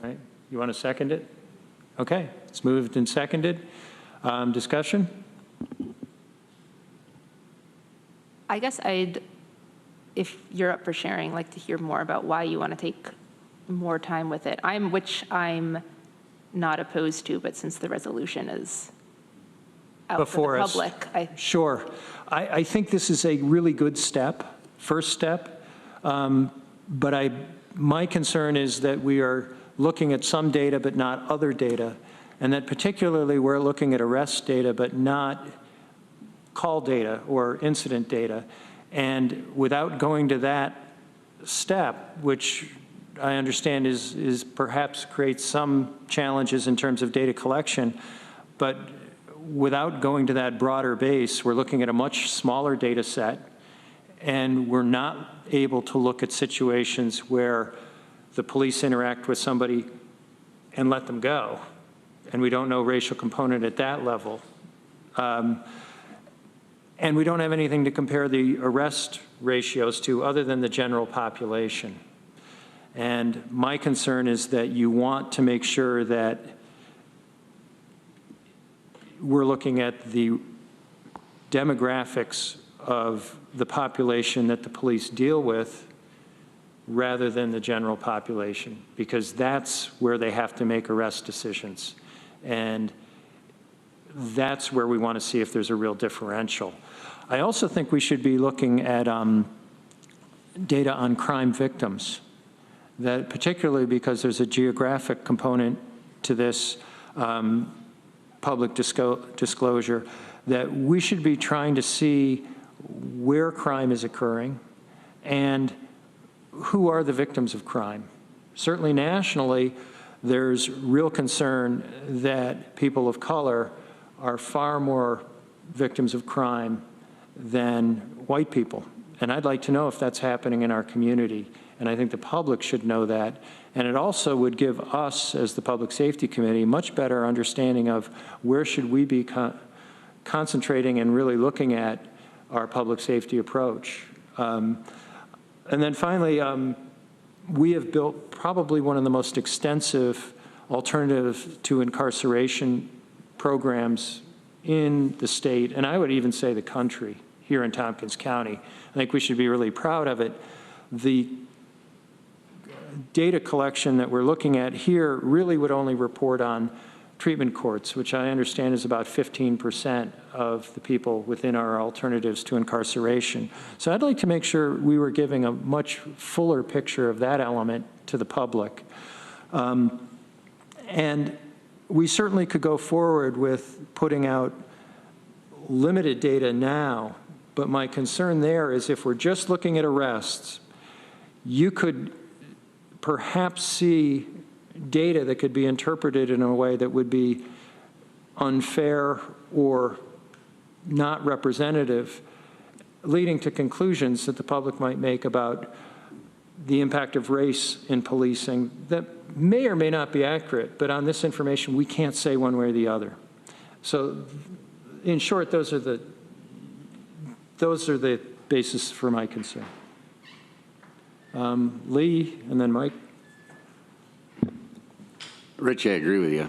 All right. You want to second it? Okay. It's moved and seconded. Discussion? I guess I'd, if you're up for sharing, like to hear more about why you want to take more time with it. Which I'm not opposed to, but since the resolution is out Before for the us. public, Sure. I think this is a really good step, first step. But my concern is that we are looking at some data but not other data, and that particularly we're looking at arrest data but not call data or incident data. And without going to that step, which I understand is perhaps creates some challenges in terms of data collection, but without going to that broader base, we're looking at a much smaller data set, and we're not able to look at situations where the police interact with somebody and let them go, and we don't know racial component at that level. And we don't have anything to compare the arrest ratios to other than the general population. And my concern is that you want to make sure that we're looking at the demographics of the population that the police deal with rather than the general population, because that's where they have to make arrest decisions. And that's where we want to see if there's a real differential. I also think we should be looking at data on crime victims, that particularly because there's a geographic component to this public disclosure, that we should be trying to see where crime is occurring and who are the victims of crime. Certainly nationally, there's real concern that people of color are far more victims of crime than white people. And I'd like to know if that's happening in our community. And I think the public should know that. And it also would give us, as the Public Safety Committee, much better understanding of where should we be concentrating and really looking at our public safety approach. And then finally, we have built probably one of the most extensive alternative to incarceration programs in the state, and I would even say the country, here in Tompkins County. I think we should be really proud of it. The data collection that we're looking at here really would only report on treatment courts, which I understand is about 15% of the people within our alternatives to incarceration. So I'd like to make sure we were giving a much fuller picture of that element to the public. And we certainly could go forward with putting out limited data now, but my concern there is if we're just looking at arrests, you could perhaps see data that could be interpreted in a way that would be unfair or not representative, leading to conclusions that the public might make about the impact of race in policing that may or may not be accurate, but on this information, we can't say one way or the other. So in short, those are the basis for my concern. Lee, and then Mike. Rich, I agree with you.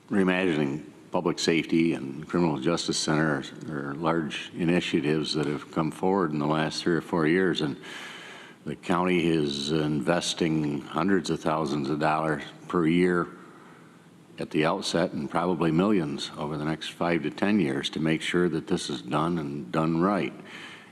Reimagining Public Safety and Criminal Justice Center are large initiatives that have come forward in the last 3 or 4 years, and the county is investing hundreds of thousands of dollars per year at the outset, and probably millions over the next 5 to 10 years to make sure that this is done and done right.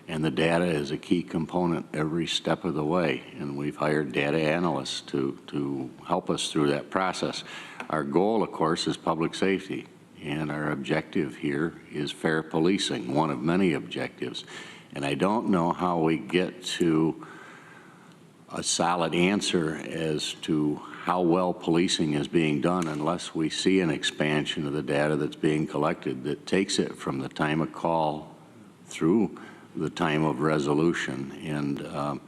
And the data is a key component every step of the way, and we've hired data analysts to help us through that process. Our goal, of course, is public safety, and our objective here is fair policing, one of many objectives. And I don't know how we get to a solid answer as to how well policing is being done unless we see an expansion of the data that's being collected that takes it from the time of call through the time of resolution. And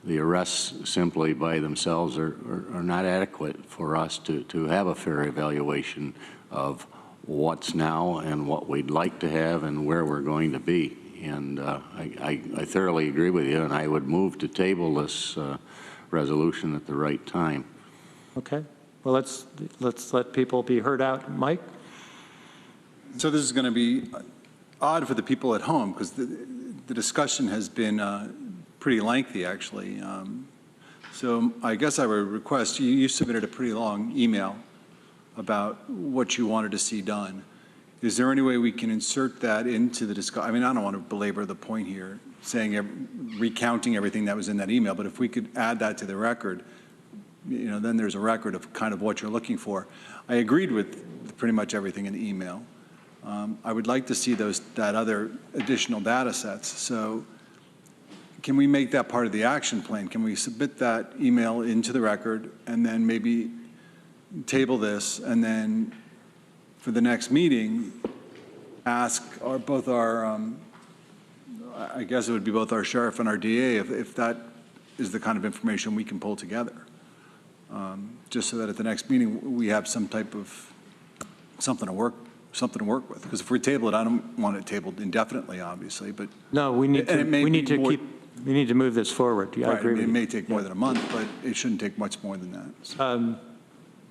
the arrests simply by themselves are not adequate for us to have a fair evaluation of what's now and what we'd like to have and where we're going to be. And I thoroughly agree with you, and I would move to table this resolution at the right time. Okay. Well, let's let people be heard out. Mike? So this is going to be odd for the people at home because the discussion has been pretty lengthy, actually. So I guess I would request, you submitted a pretty long email about what you wanted to see done. Is there any way we can insert that into the discussion? I mean, I don't want to belabor the point here, recounting everything that was in that email, but if we could add that to the record, then there's a record of kind of what you're looking for. I agreed with pretty much everything in the email. I would like to see that other additional data sets. So can we make that part of the action plan? Can we submit that email into the record and then maybe table this, and then for the next meeting, ask both our, I guess it would be both our sheriff and our DA if that is the kind of information we can pull together. Just so that at the next meeting we have some type of something to work with. Because if we table it, I don't want it tabled indefinitely, obviously. But no, we need to move this forward. Yeah, right, I agree. It may take more than a month, but it shouldn't take much more than that. So.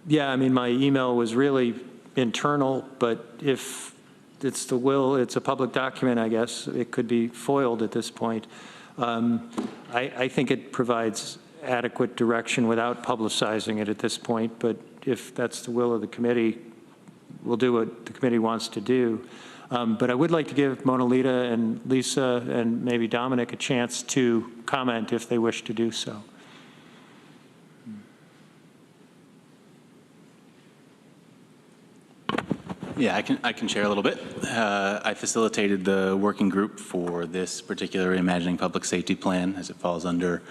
Yeah, I mean, my email was really internal, but if it's the will, it's a public document, I guess, it could be foiled at this point. I think it provides adequate direction without publicizing it at this point, but if that's the will of the committee, we'll do what the committee wants to do. But I would like to give Mona Lita and Lisa and maybe Dominic a chance to comment if they wish to do so. Yeah, I can share a little bit. I facilitated the working group for this particular Reimagining Public Safety Plan as it falls under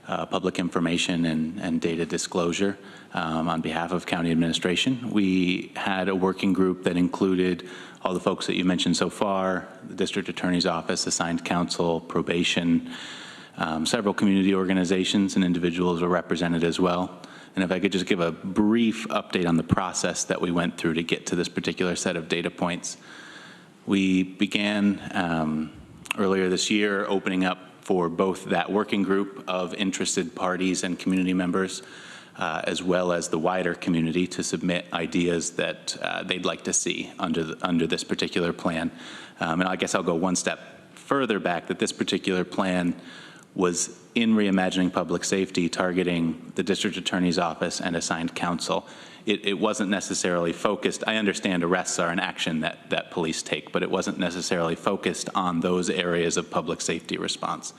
public information and data disclosure on behalf of county administration. We had a working group that included all the folks that you mentioned so far, the district attorney's office, assigned counsel, probation, several community organizations and individuals were represented as well. And if I could just give a brief update on the process that we went through to get to this particular set of data points. We began earlier this year opening up for both that working group of interested parties and community members, as well as the wider community to submit ideas that they'd like to see under this particular plan. And I guess I'll go one step further back, that this particular plan was in Reimagining Public Safety, targeting the district attorney's office and assigned counsel. It wasn't necessarily focused. I understand arrests are an action that police take, but it wasn't necessarily focused on those areas of public safety response.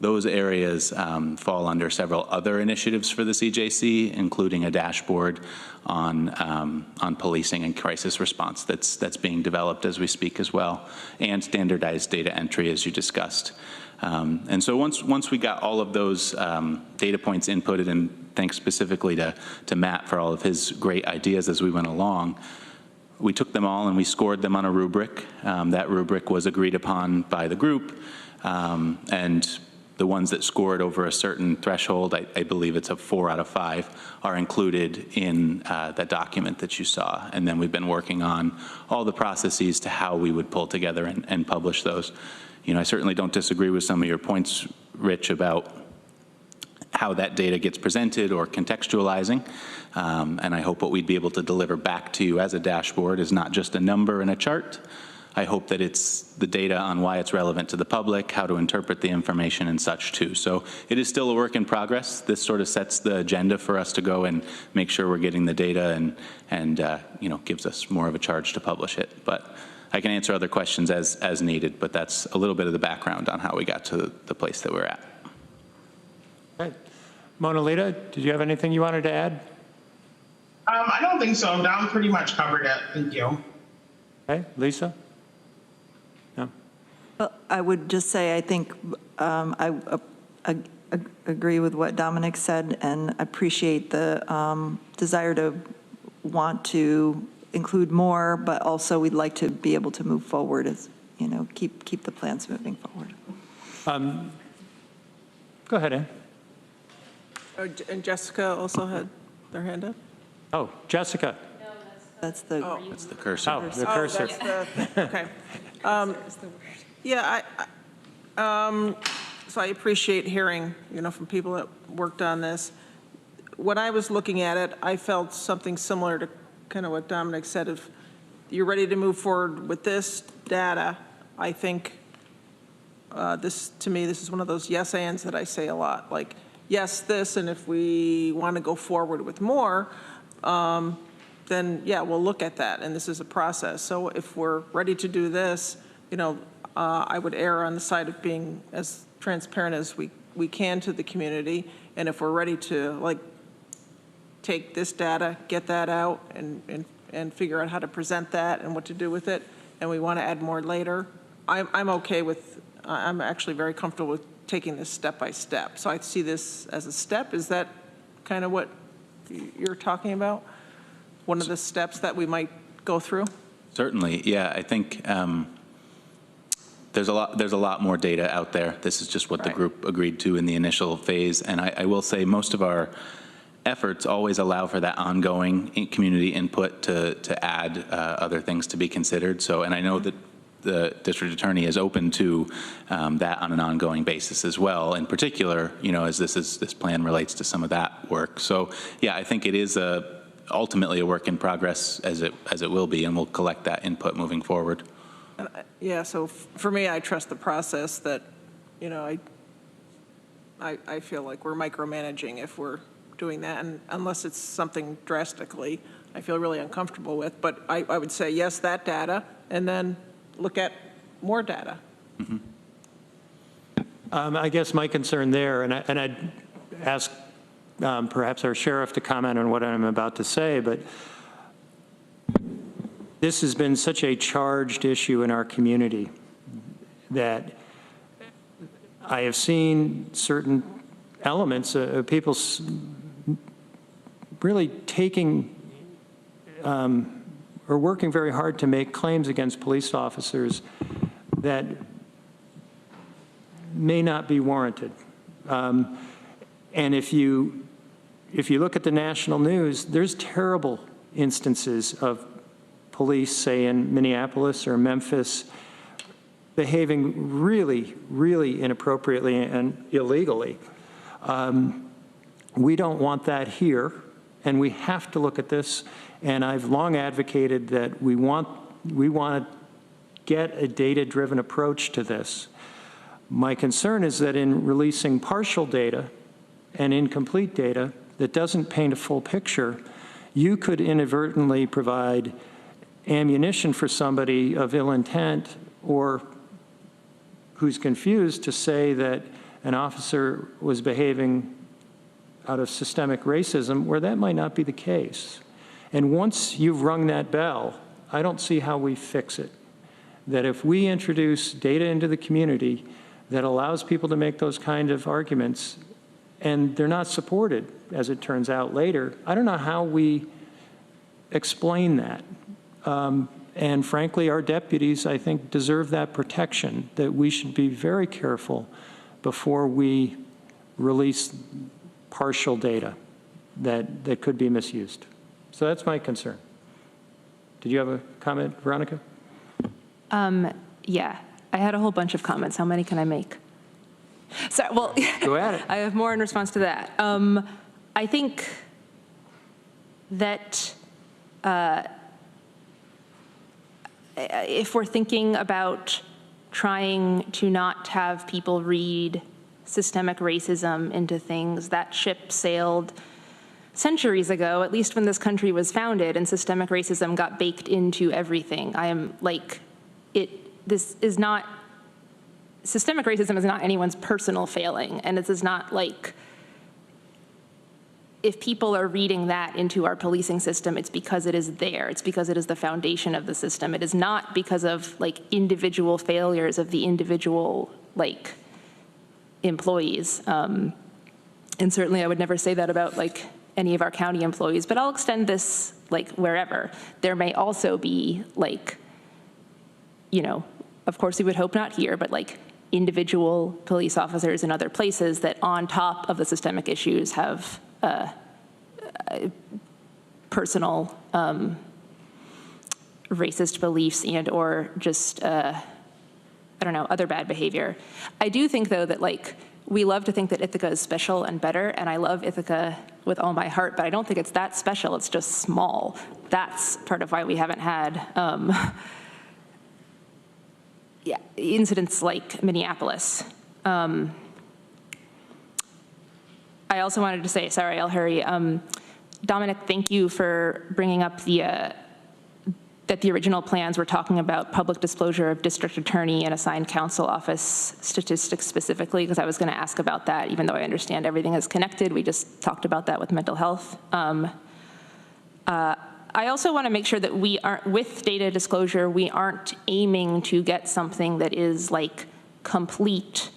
Those areas fall under several other initiatives for the CJC, including a dashboard on policing and crisis response that's being developed as we speak as well, and standardized data entry, as you discussed. And so once we got all of those data points inputted, and thanks specifically to Matt for all of his great ideas as we went along, we took them all and we scored them on a rubric. That rubric was agreed upon by the group, and the ones that scored over a certain threshold, I believe it's a 4 out of 5, are included in that document that you saw. And then we've been working on all the processes to how we would pull together and publish those. You know, I certainly don't disagree with some of your points, Rich, about how that data gets presented or contextualizing. And I hope what we'd be able to deliver back to you as a dashboard is not just a number and a chart. I hope that it's the data on why it's relevant to the public, how to interpret the information and such too. So it is still a work in progress. This sort of sets the agenda for us to go and make sure we're getting the data and you know, gives us more of a charge to publish it. But I can answer other questions as needed, but that's a little bit of the background on how we got to the place that we're at. Okay. Mona Lita, did you have anything you wanted to add? I don't think so. Don pretty much covered it. Thank you. Okay, Lisa? No? Well, I would just say I think I agree with what Dominic said and appreciate the desire to want to include more, but also we'd like to be able to move forward as, you know, keep the plans moving forward. Go ahead, Ann. And Jessica also had their hand up? Oh, Jessica. That's the That's the cursor. Oh, the cursor. Okay. Yeah, so I appreciate hearing, you know, from people that worked on this. When I was looking at it, I felt something similar to kind of what Dominic said. If you're ready to move forward with this data, I think this, to me, this is one of those yes ands that I say a lot. Like, yes, this, and if we want to go forward with more, then yeah, we'll look at that, and this is a process. So if we're ready to do this, you know, I would err on the side of being as transparent as we can to the community, and if we're ready to, like, take this data, get that out, and figure out how to present that and what to do with it, and we want to add more later, I'm okay with, I'm actually very comfortable with taking this step by step. So I see this as a step. Is that kind of what you're talking about? One of the steps that we might go through? Certainly, yeah. I think there's a lot more data out there. This is just what the group agreed to in the initial phase. And I will say most of our efforts always allow for that ongoing community input to add other things to be considered. So, and I know that the district attorney is open to that on an ongoing basis as well. In particular, you know, as this plan relates to some of that work. So, yeah, I think it is ultimately a work in progress as it will be, and we'll collect that input moving forward. Yeah. So for me, I trust the process. That, you know, I feel like we're micromanaging if we're doing that, and unless it's something drastically, I feel really uncomfortable with. But I would say yes, that data, and then look at more data. Mm-hmm. I guess my concern there, and I'd ask perhaps our sheriff to comment on what I'm about to say, but this has been such a charged issue in our community that I have seen certain elements of people really taking or working very hard to make claims against police officers that may not be warranted. And if you look at the national news, there's terrible instances of police, say in Minneapolis or Memphis, behaving really, really inappropriately and illegally. We don't want that here, and we have to look at this. And I've long advocated that we want to get a data-driven approach to this. My concern is that in releasing partial data and incomplete data that doesn't paint a full picture, you could inadvertently provide ammunition for somebody of ill intent or who's confused to say that an officer was behaving out of systemic racism, where that might not be the case. And once you've rung that bell, I don't see how we fix it. That if we introduce data into the community that allows people to make those kind of arguments, and they're not supported, as it turns out later, I don't know how we explain that. And frankly, our deputies, I think, deserve that protection, that we should be very careful before we release partial data that could be misused. So that's my concern. Did you have a comment, Veronica? Yeah, I had a whole bunch of comments. How many can I make? Sorry, well, go at it. I have more in response to that. I think that if we're thinking about trying to not have people read systemic racism into things, that ship sailed centuries ago, at least when this country was founded, and systemic racism got baked into everything. I am like, systemic racism is not anyone's personal failing, and it is not like, if people are reading that into our policing system, it's because it is there. It's because it is the foundation of the system. It is not because of like individual failures of the individual like employees. And certainly I would never say that about like any of our county employees, but I'll extend this like wherever. There may also be like, you know, of course we would hope not here, but like individual police officers in other places that on top of the systemic issues have personal racist beliefs and or just, I don't know, other bad behavior. I do think though that like, we love to think that Ithaca is special and better, and I love Ithaca with all my heart, but I don't think it's that special, it's just small. That's part of why we haven't had incidents like Minneapolis. I also wanted to say, sorry, I'll hurry. Dominic, thank you for bringing up that the original plans were talking about public disclosure of district attorney and assigned counsel office statistics specifically, because I was going to ask about that, even though I understand everything is connected. We just talked about that with mental health. I also want to make sure that we aren't, with data disclosure, we aren't aiming to get something that is like complete,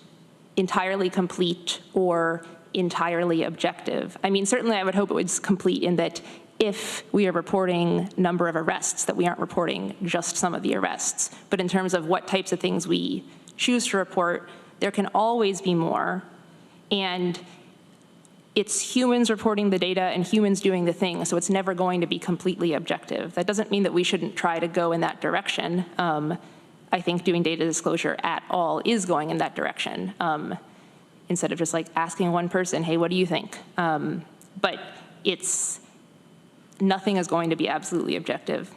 entirely complete, or entirely objective. I mean, certainly I would hope it was complete in that if we are reporting number of arrests, that we aren't reporting just some of the arrests. But in terms of what types of things we choose to report, there can always be more. And it's humans reporting the data and humans doing the thing, so it's never going to be completely objective. That doesn't mean that we shouldn't try to go in that direction. I think doing data disclosure at all is going in that direction, instead of just like asking one person, hey, what do you think? But nothing is going to be absolutely objective.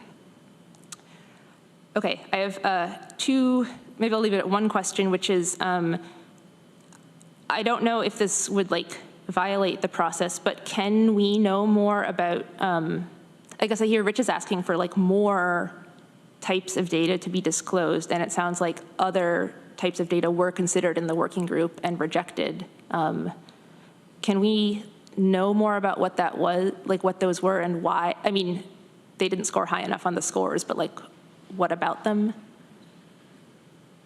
Okay, I have two, maybe I'll leave it at one question, which is, I don't know if this would like violate the process, but can we know more about, I guess I hear Rich is asking for like more types of data to be disclosed, and it sounds like other types of data were considered in the working group and rejected. Can we know more about what that was, like what those were and why? I mean, they didn't score high enough on the scores, but like, what about them?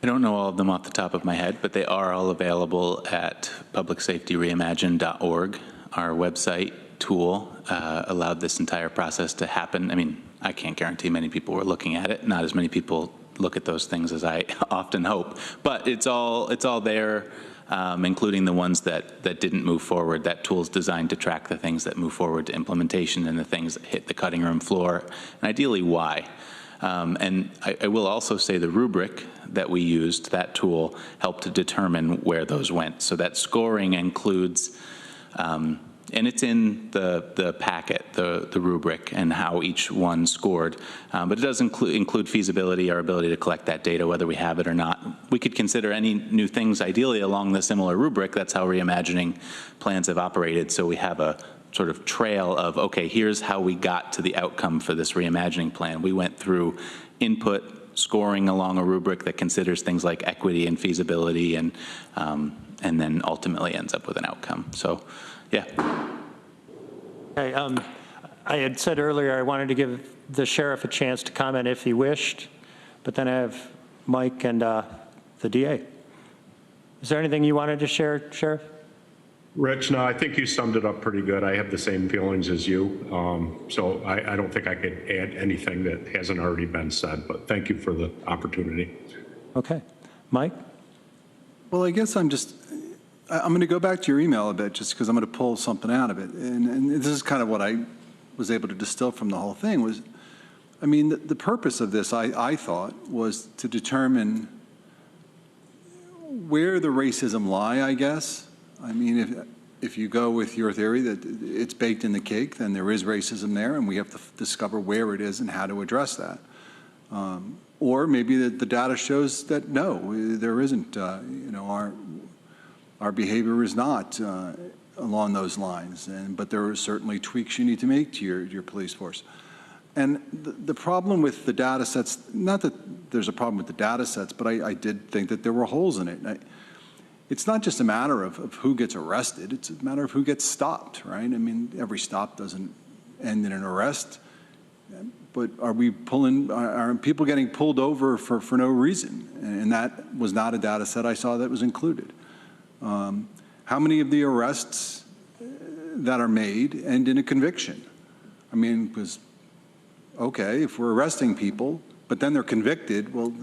I don't know all of them off the top of my head, but they are all available at publicsafetyreimagined.org. Our website tool allowed this entire process to happen. I mean, I can't guarantee many people were looking at it. Not as many people look at those things as I often hope, but it's all there, including the ones that didn't move forward. That tool's designed to track the things that move forward to implementation and the things that hit the cutting room floor, and ideally why. And I will also say the rubric that we used, that tool, helped to determine where those went. So that scoring includes, and it's in the packet, the rubric, and how each one scored. But it does include feasibility, our ability to collect that data, whether we have it or not. We could consider any new things, ideally, along the similar rubric. That's how reimagining plans have operated. So we have a sort of trail of, okay, here's how we got to the outcome for this reimagining plan. We went through input, scoring along a rubric that considers things like equity and feasibility, and then ultimately ends up with an outcome. So, yeah. Okay, I had said earlier I wanted to give the sheriff a chance to comment if he wished, but then I have Mike and the DA. Is there anything you wanted to share, Sheriff? Rich, no, I think you summed it up pretty good. I have the same feelings as you. So I don't think I could add anything that hasn't already been said, but thank you for the opportunity. Okay. Mike? Well, I guess I'm just, I'm going to go back to your email a bit just because I'm going to pull something out of it. And this is kind of what I was able to distill from the whole thing was, I mean, the purpose of this, I thought, was to determine where the racism lie, I guess. I mean, if you go with your theory that it's baked in the cake, then there is racism there, and we have to discover where it is and how to address that. Or maybe the data shows that no, there isn't. Our behavior is not along those lines, but there are certainly tweaks you need to make to your police force. And the problem with the data sets, not that there's a problem with the data sets, but I did think that there were holes in it. It's not just a matter of who gets arrested, it's a matter of who gets stopped, right? I mean, every stop doesn't end in an arrest, but are people getting pulled over for no reason? And that was not a data set I saw that was included. How many of the arrests that are made end in a conviction? I mean, because, okay, if we're arresting people, but then they're convicted, well,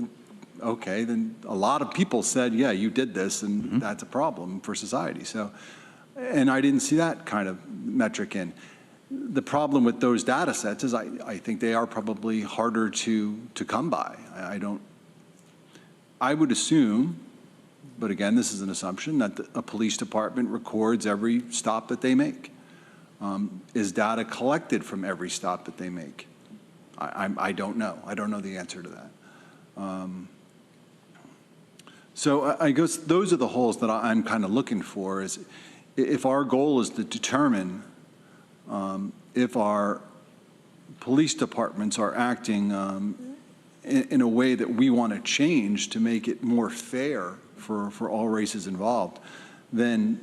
okay, then a lot of people said, yeah, you did this, and that's a problem for society. So, and I didn't see that kind of metric in. The problem with those data sets is I think they are probably harder to come by. I would assume, but again, this is an assumption, that a police department records every stop that they make. Is data collected from every stop that they make? I don't know. I don't know the answer to that. So I guess those are the holes that I'm kind of looking for, is if our goal is to determine if our police departments are acting in a way that we want to change to make it more fair for all races involved, then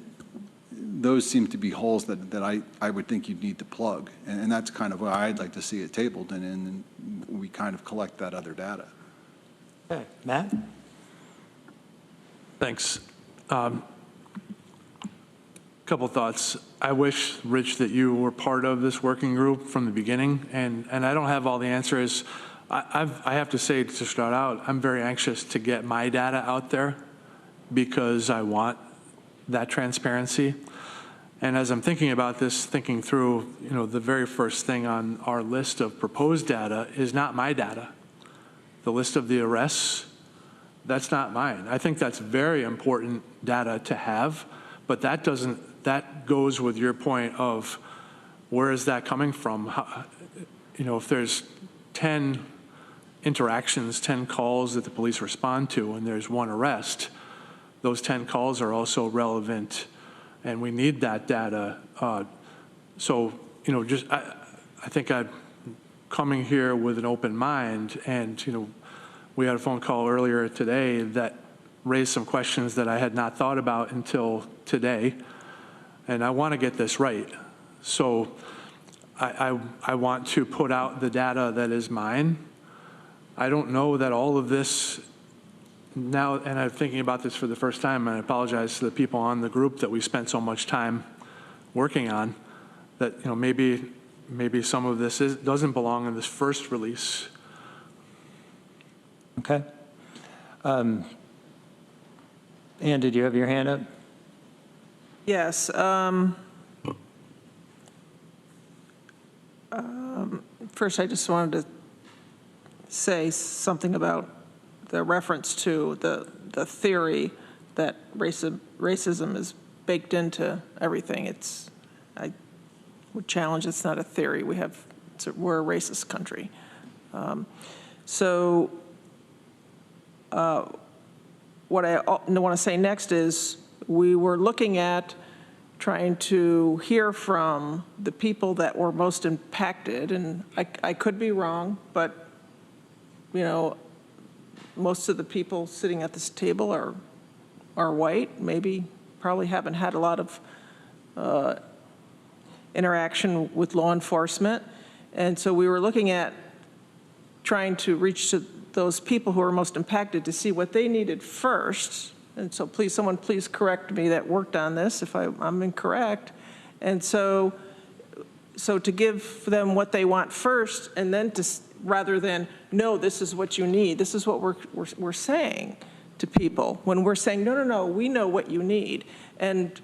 those seem to be holes that I would think you'd need to plug. And that's kind of why I'd like to see it tabled, and we kind of collect that other data. Okay, Matt? Thanks. Couple thoughts. I wish, Rich, that you were part of this working group from the beginning, and I don't have all the answers. I have to say, to start out, I'm very anxious to get my data out there because I want that transparency. And as I'm thinking about this, thinking through, the very first thing on our list of proposed data is not my data. The list of the arrests, that's not mine. I think that's very important data to have, but that goes with your point of where is that coming from? If there's 10 interactions, 10 calls that the police respond to, and there's one arrest, those 10 calls are also relevant, and we need that data. I think I'm coming here with an open mind, and we had a phone call earlier today that raised some questions that I had not thought about until today, and I want to get this right. So I want to put out the data that is mine. I don't know that all of this now, and I'm thinking about this for the first time, and I apologize to the people on the group that we spent so much time working on, that maybe some of this doesn't belong in this first release. Okay. Ann, did you have your hand up? Yes. First, I just wanted to say something about the reference to the theory that racism is baked into everything. I would challenge it's not a theory. We're a racist country. What I want to say next is we were looking at trying to hear from the people that were most impacted, and I could be wrong, but most of the people sitting at this table are white, probably haven't had a lot of interaction with law enforcement. And so we were looking at trying to reach to those people who are most impacted to see what they needed first. And so someone please correct me that worked on this if I'm incorrect. And so to give them what they want first, and then rather than, no, this is what you need, this is what we're saying, to people when we're saying, no, no, no, we know what you need. And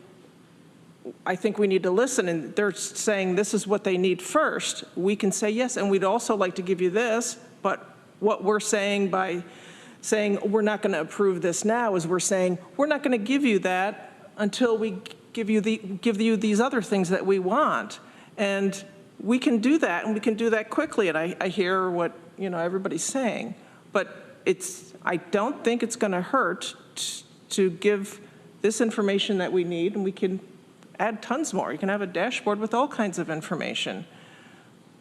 I think we need to listen, and they're saying this is what they need first. We can say yes, and we'd also like to give you this, but what we're saying by saying we're not going to approve this now is we're saying we're not going to give you that until we give you these other things that we want. And we can do that, and we can do that quickly. And I hear what everybody's saying, but I don't think it's going to hurt to give this information that we need, and we can add tons more. You can have a dashboard with all kinds of information.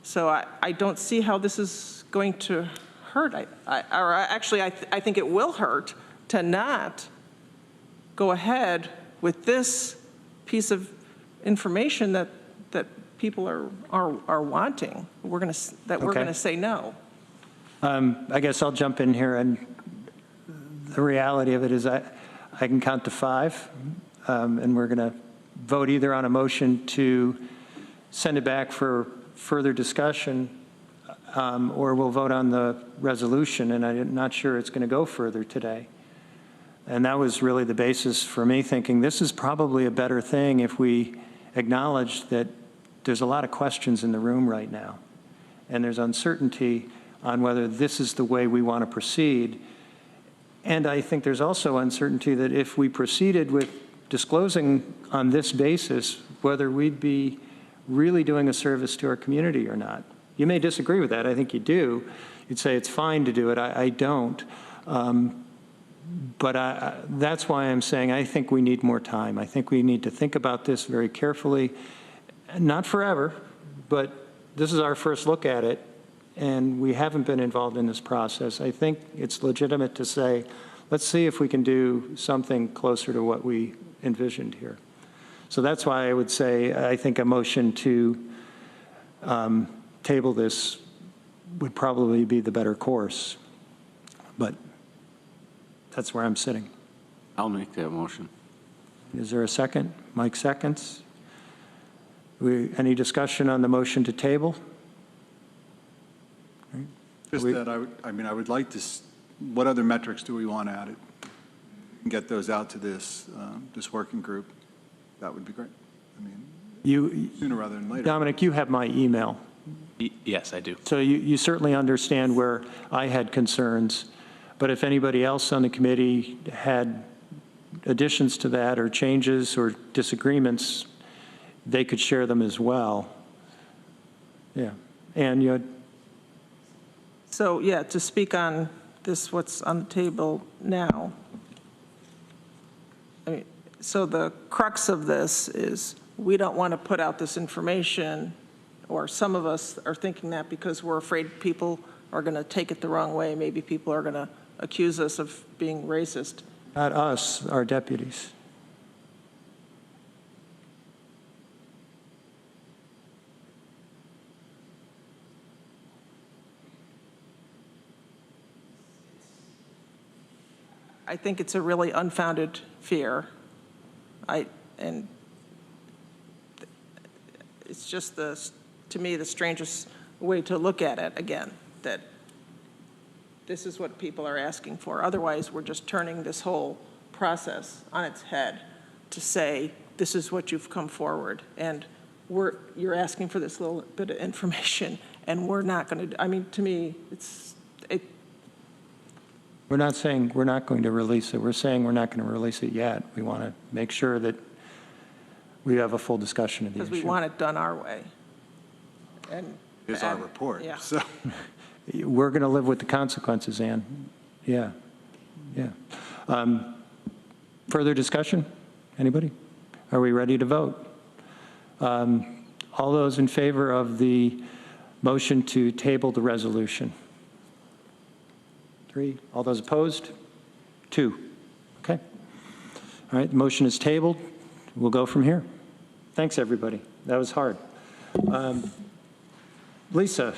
So I don't see how this is going to hurt. I think it will hurt to not go ahead with this piece of information that people are wanting. We're going to say no. I guess I'll jump in here, and the reality of it is I can count to 5, and we're going to vote either on a motion to send it back for further discussion, or we'll vote on the resolution, and I'm not sure it's going to go further today. And that was really the basis for me thinking this is probably a better thing if we acknowledge that there's a lot of questions in the room right now, and there's uncertainty on whether this is the way we want to proceed. And I think there's also uncertainty that if we proceeded with disclosing on this basis, whether we'd be really doing a service to our community or not. You may disagree with that. I think you do. You'd say it's fine to do it. I don't. But that's why I'm saying I think we need more time. I think we need to think about this very carefully. Not forever, but this is our first look at it, and we haven't been involved in this process. I think it's legitimate to say, let's see if we can do something closer to what we envisioned here. So that's why I would say I think a motion to table this would probably be the better course. But that's where I'm sitting. I'll make that motion. Is there a second? Mike seconds. Any discussion on the motion to table? Just that I would like to, what other metrics do we want added? Get those out to this working group. That would be great. I mean, sooner rather than later. Dominic, you have my email. Yes, I do. So you certainly understand where I had concerns. But if anybody else on the committee had additions to that or changes or disagreements, they could share them as well. Yeah. And you had... So, yeah, to speak on this, what's on the table now. I mean, so the crux of this is we don't want to put out this information, or some of us are thinking that because we're afraid people are going to take it the wrong way. Maybe people are going to accuse us of being racist. Not us, our deputies. I think it's a really unfounded fear. And it's just to me, the strangest way to look at it again, that this is what people are asking for. Otherwise, we're just turning this whole process on its head to say, this is what you've come forward. And you're asking for this little bit of information, and we're not going to, I mean, to me, We're not saying we're not going to release it. We're saying we're not going to release it yet. We want to make sure that we have a full discussion of the issue. Because we want it done our way. And it's our report. Yeah. So. We're going to live with the consequences, Ann. Yeah. Yeah. Further discussion? Anybody? Are we ready to vote? All those in favor of the motion to table the resolution? 3. All those opposed? 2. Okay. All right, the motion is tabled. We'll go from here. Thanks, everybody. That was hard. Lisa,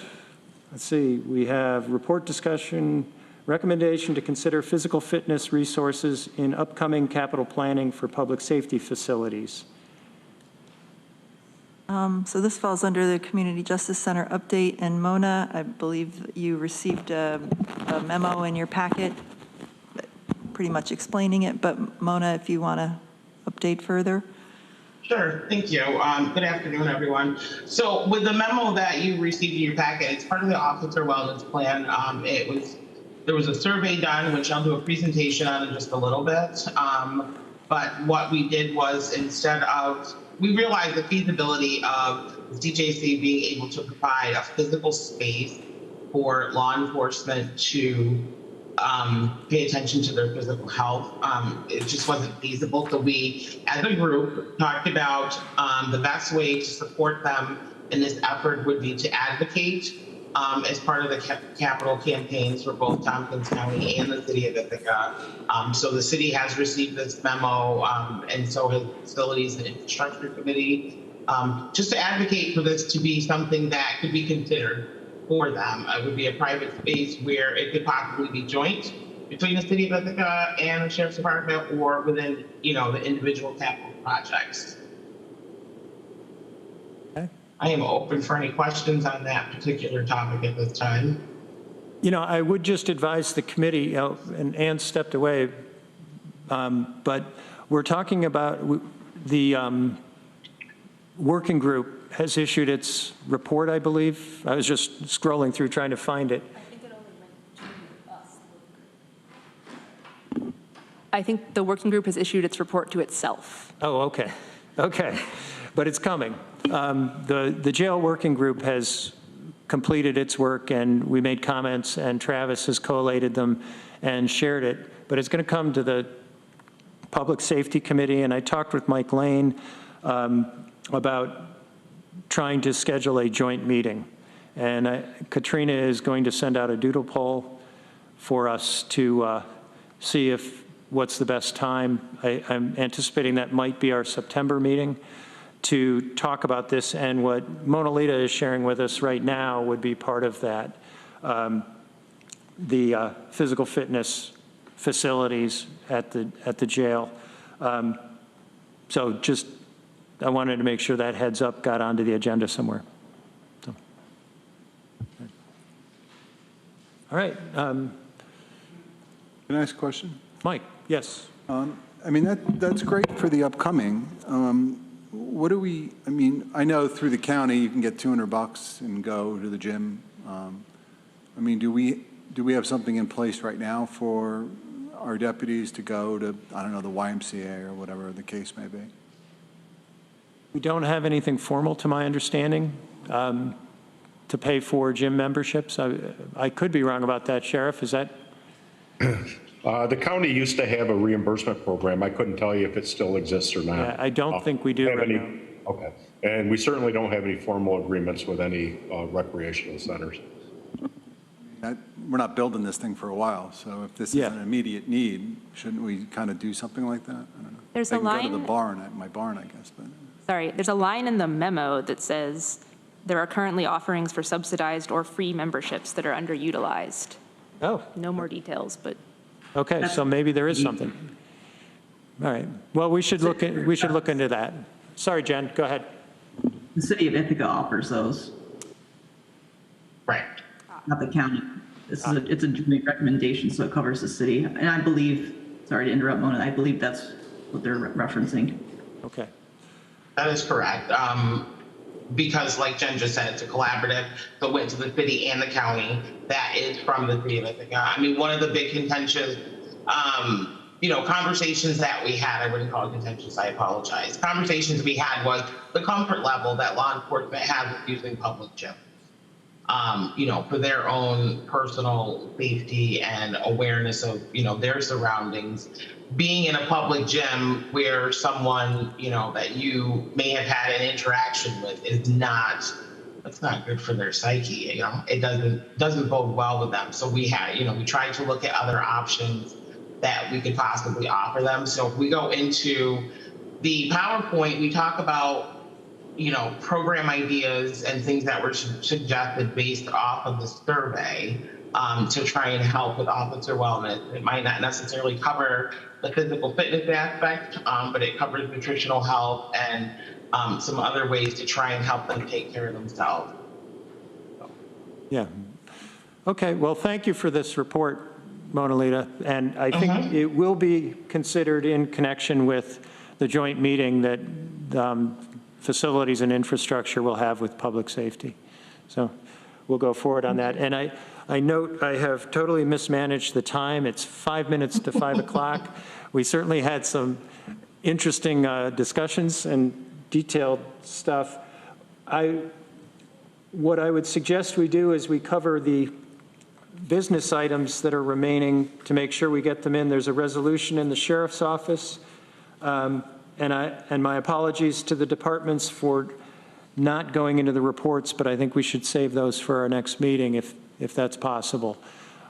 let's see. We have report discussion, recommendation to consider physical fitness resources in upcoming capital planning for public safety facilities. So this falls under the Community Justice Center update. And Mona, I believe you received a memo in your packet pretty much explaining it, but Mona, if you want to update further. Sure, thank you. Good afternoon, everyone. So with the memo that you received in your packet, it's part of the Officer Wellness Plan. There was a survey done, which I'll do a presentation on in just a little bit. But what we did was we realized the feasibility of the CJC being able to provide a physical space for law enforcement to pay attention to their physical health. It just wasn't feasible. So we, as a group, talked about the best way to support them in this effort would be to advocate as part of the capital campaigns for both Tompkins County and the city of Ithaca. So the city has received this memo, and so has Facilities and Infrastructure Committee, just to advocate for this to be something that could be considered for them. It would be a private space where it could possibly be joint between the city of Ithaca and the Sheriff's Department, or within, the individual capital projects. Okay. I am open for any questions on that particular topic at this time. I would just advise the committee, and Ann stepped away, but we're talking about the working group has issued its report, I believe. I was just scrolling through trying to find it. I think the working group has issued its report to itself. Oh, okay. Okay. But it's coming. The jail working group has completed its work, and we made comments, and Travis has collated them and shared it. But it's going to come to the Public Safety Committee, and I talked with Mike Lane about trying to schedule a joint meeting. And Katrina is going to send out a doodle poll for us to see what's the best time. I'm anticipating that might be our September meeting to talk about this, and what Mona Lita is sharing with us right now would be part of that. The physical fitness facilities at the jail. So just, I wanted to make sure that heads up got onto the agenda somewhere. So. All right. Can I ask a question? Mike, yes. I mean, that's great for the upcoming. What do we, I know through the county you can get $200 and go to the gym. Do we have something in place right now for our deputies to go to, I don't know, the YMCA or whatever the case may be? We don't have anything formal, to my understanding, to pay for gym memberships. I could be wrong about that, Sheriff. Is that? The county used to have a reimbursement program. I couldn't tell you if it still exists or not. Yeah, I don't think we do right now. Okay. And we certainly don't have any formal agreements with any recreational centers. We're not building this thing for a while, so if this is an immediate need, shouldn't we kind of do something like that? I don't know. There's I a can line. go to the barn, my barn, I guess. But. Sorry, there's a line in the memo that says there are currently offerings for subsidized or free memberships that are underutilized. Oh. No more details, but. Okay, so maybe there is something. All right. Well, we should look into that. Sorry, Jen, go ahead. The city of Ithaca offers those. Right. Not the county. It's a joint recommendation, so it covers the city. And I believe, sorry to interrupt, Mona, I believe that's what they're referencing. Okay. That is correct. Because like Jen just said, it's a collaborative that went to the city and the county that is from the city of Ithaca. One of the big contentious, conversations that we had, I wouldn't call it contentious, I apologize. Conversations we had was the comfort level that law enforcement has with using public gyms. For their own personal safety and awareness of, their surroundings. Being in a public gym where someone, that you may have had an interaction with that's not good for their psyche. It doesn't bode well with them. So we tried to look at other options that we could possibly offer them. So if we go into the PowerPoint, we talk about program ideas and things that were suggested based off of the survey to try and help with officer wellness. It might not necessarily cover the physical fitness aspect, but it covers nutritional health and some other ways to try and help them take care of themselves. Yeah. Okay, well, thank you for this report. Mona Lisa, and I think it will be considered in connection with the joint meeting that facilities and infrastructure will have with public safety. So we'll go forward on that. And I note I have totally mismanaged the time. It's 5 minutes to 5 o'clock. We certainly had some interesting discussions and detailed stuff. What I would suggest we do is we cover the business items that are remaining to make sure we get them in. There's a resolution in the sheriff's office. And my apologies to the departments for not going into the reports, but I think we should save those for our next meeting if that's possible.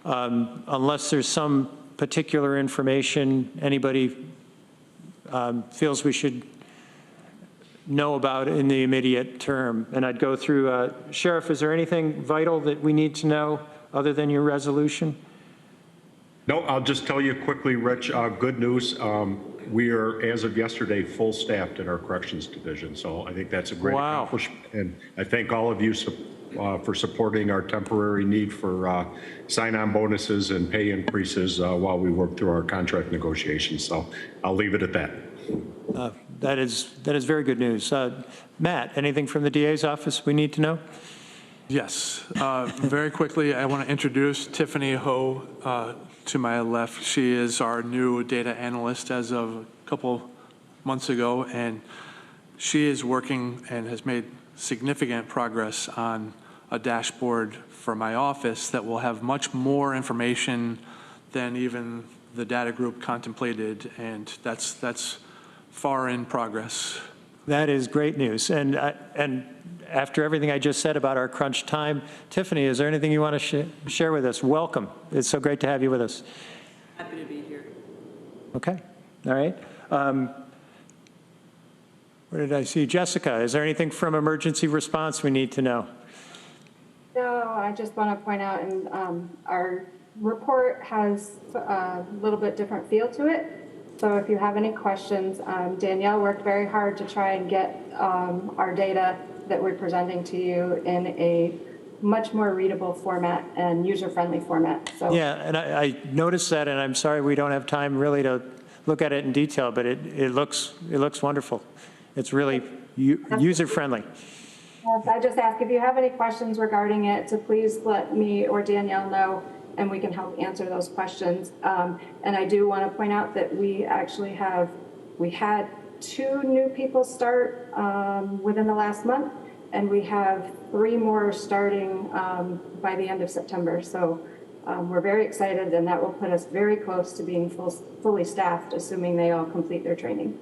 Unless there's some particular information anybody feels we should know about in the immediate term. And I'd go through, Sheriff, is there anything vital that we need to know other than your resolution? No, I'll just tell you quickly, Rich, good news. We are, as of yesterday, full staffed at our corrections division. So I think that's a great accomplishment. And I thank all of you for supporting our temporary need for sign-on bonuses and pay increases while we work through our contract negotiations. So I'll leave it at that. That is very good news. Matt, anything from the DA's office we need to know? Yes. Very quickly, I want to introduce Tiffany Ho to my left. She is our new data analyst as of a couple months ago, and she is working and has made significant progress on a dashboard for my office that will have much more information than even the data group contemplated, and that's far in progress. That is great news. And after everything I just said about our crunch time, Tiffany, is there anything you want to share with us? Welcome. It's so great to have you with us. Happy to be here. Okay. All right. Where did I see Jessica? Is there anything from emergency response we need to know? No, I just want to point out, and our report has a little bit different feel to it. So if you have any questions, Danielle worked very hard to try and get our data that we're presenting to you in a much more readable format and user-friendly format. So yeah, and I noticed that, and I'm sorry we don't have time really to look at it in detail, but it looks wonderful. It's really user-friendly. I just ask if you have any questions regarding it, to please let me or Danielle know, and we can help answer those questions. And I do want to point out that we had 2 new people start within the last month, and we have 3 more starting by the end of September. So we're very excited, and that will put us very close to being fully staffed, assuming they all complete their training.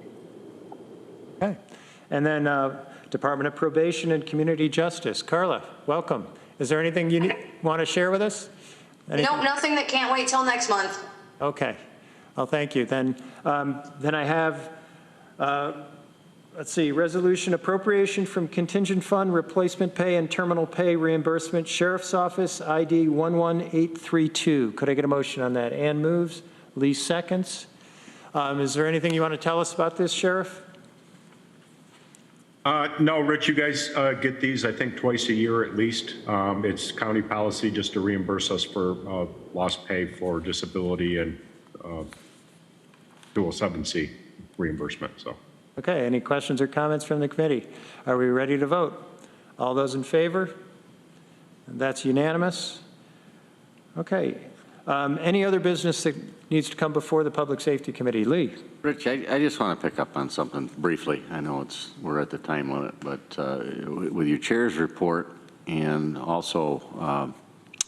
Okay. And then Department of Probation and Community Justice. Carla, welcome. Is there anything you want to share with us? Nope, nothing that can't wait till next month. Okay. Well, thank you. Then I have, let's see, resolution appropriation from contingent fund, replacement pay and terminal pay reimbursement, Sheriff's Office, ID 11832. Could I get a motion on that? Ann moves. Lee seconds. Is there anything you want to tell us about this, Sheriff? No, Rich, you guys get these, I think, twice a year at least. It's county policy just to reimburse us for lost pay for disability and 207C reimbursement. So. Okay, any questions or comments from the committee? Are we ready to vote? All those in favor? That's unanimous. Okay. Any other business that needs to come before the Public Safety Committee? Lee. Rich, I just want to pick up on something briefly. I know we're at the time limit, but with your chair's report and also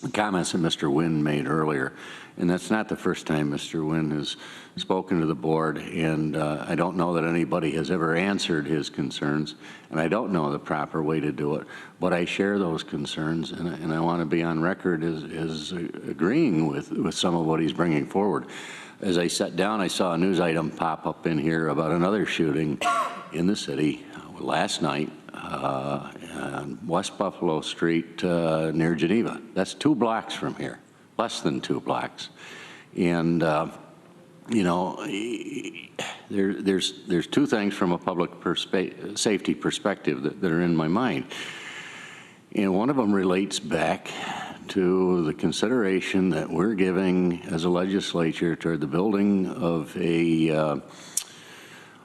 the comments that Mr. Wynn made earlier, and that's not the first time Mr. Wynn has spoken to the board, and I don't know that anybody has ever answered his concerns, and I don't know the proper way to do it, but I share those concerns, and I want to be on record as agreeing with some of what he's bringing forward. As I sat down, I saw a news item pop up in here about another shooting in the city last night on West Buffalo Street near Geneva. That's 2 blocks from here, less than 2 blocks. And, you know, there's 2 things from a public safety perspective that are in my mind. And one of them relates back to the consideration that we're giving as a legislature toward the building of a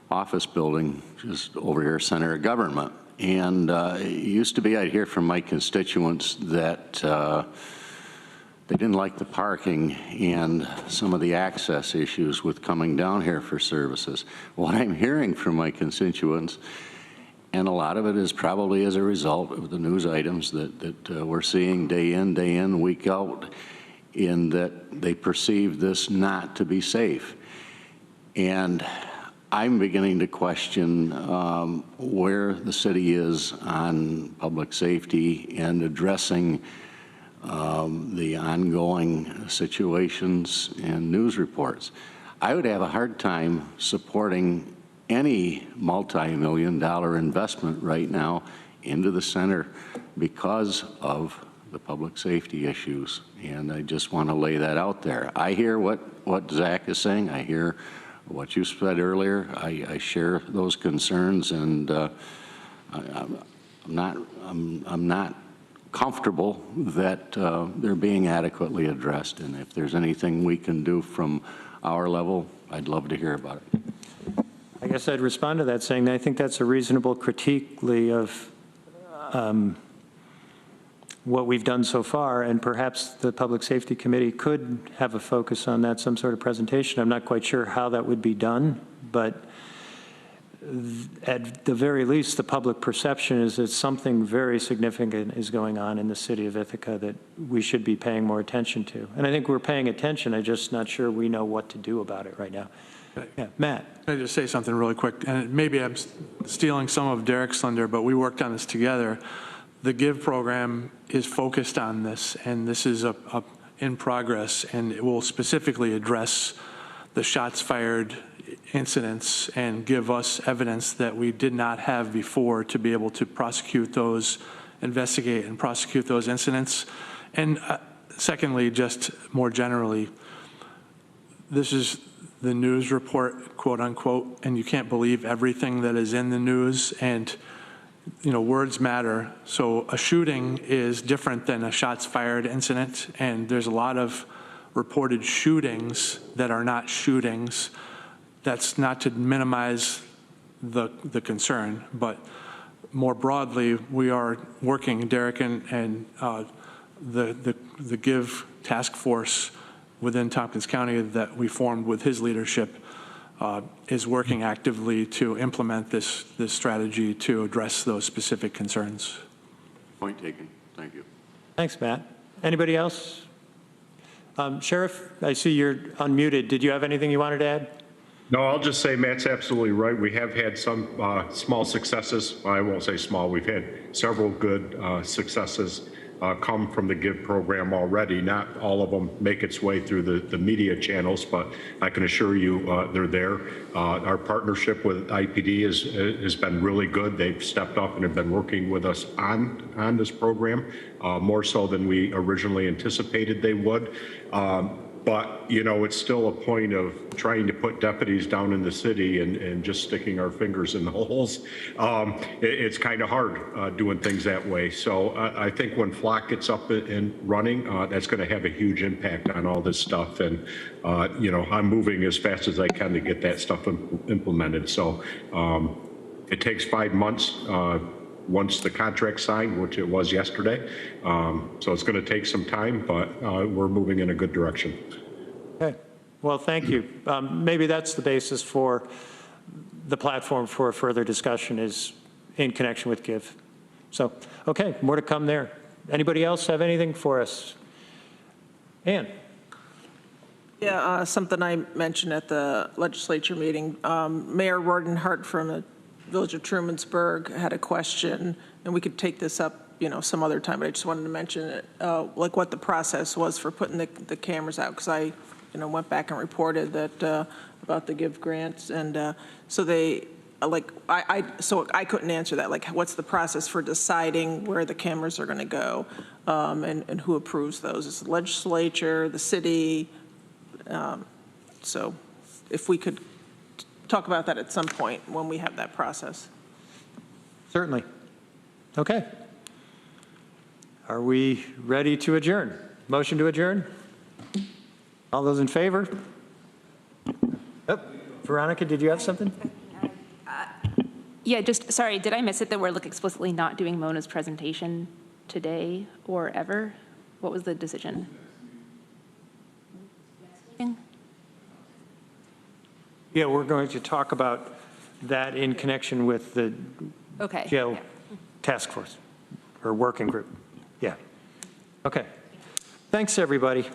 office building just over here, center of government. And it used to be I'd hear from my constituents that they didn't like the parking and some of the access issues with coming down here for services. What I'm hearing from my constituents, and a lot of it is probably as a result of the news items that we're seeing day in, week out, in that they perceive this not to be safe. And I'm beginning to question where the city is on public safety and addressing the ongoing situations and news reports. I would have a hard time supporting any multi-million-dollar investment right now into the center because of the public safety issues, and I just want to lay that out there. I hear what Zach is saying. I hear what you said earlier. I share those concerns, and I'm not comfortable that they're being adequately addressed. And if there's anything we can do from our level, I'd love to hear about it. I guess I'd respond to that saying that I think that's a reasonable critique, Lee, of what we've done so far, and perhaps the Public Safety Committee could have a focus on that, some sort of presentation. I'm not quite sure how that would be done, but at the very least, the public perception is that something very significant is going on in the city of Ithaca that we should be paying more attention to. And I think we're paying attention. I'm just not sure we know what to do about it right now. Yeah, Matt. Can I just say something really quick? And maybe I'm stealing some of Derek's thunder, but we worked on this together. The GIVE program is focused on this, and this is in progress, and it will specifically address the shots fired incidents and give us evidence that we did not have before to be able to prosecute those, investigate and prosecute those incidents. And secondly, just more generally, this is the news report, quote unquote, and you can't believe everything that is in the news, and words matter. So a shooting is different than a shots fired incident, and there's a lot of reported shootings that are not shootings. That's not to minimize the concern, but more broadly, we are working, Derek and the GIVE task force within Tompkins County that we formed with his leadership is working actively to implement this strategy to address those specific concerns. Point taken. Thank you. Thanks, Matt. Anybody else? Sheriff, I see you're unmuted. Did you have anything you wanted to add? No, I'll just say Matt's absolutely right. We have had some small successes. I won't say small. We've had several good successes come from the GIVE program already. Not all of them make its way through the media channels, but I can assure you they're there. Our partnership with IPD has been really good. They've stepped up and have been working with us on this program, more so than we originally anticipated they would. But, it's still a point of trying to put deputies down in the city and just sticking our fingers in the holes. It's kind of hard doing things that way. So I think when Flock gets up and running, that's going to have a huge impact on all this stuff. And, I'm moving as fast as I can to get that stuff implemented. So it takes 5 months. Once the contract's signed, which it was yesterday. So it's going to take some time, but we're moving in a good direction. Okay. Well, thank you. Maybe that's the basis for the platform for further discussion is in connection with GIVE. So, okay, more to come there. Anybody else have anything for us? Ann. Yeah, something I mentioned at the legislature meeting. Mayor Rodenhart from the Village of Trumansburg had a question, and we could take this up, some other time, but I just wanted to mention it, like what the process was for putting the cameras out, because I, went back and reported that about the GIVE grants, and so they, so I couldn't answer that. Like, what's the process for deciding where the cameras are going to go, and who approves those? It's the legislature, the city. So, if we could talk about that at some point when we have that process. Certainly. Okay. Are we ready to adjourn? Motion to adjourn? All those in favor? Oh, Veronica, did you have something? Yeah, just, sorry, did I miss it that we're explicitly not doing Mona's presentation today or ever? What was the decision? Yeah, we're going to talk about that in connection with the Okay. jail task force or working group. Yeah. Okay. Thanks, everybody.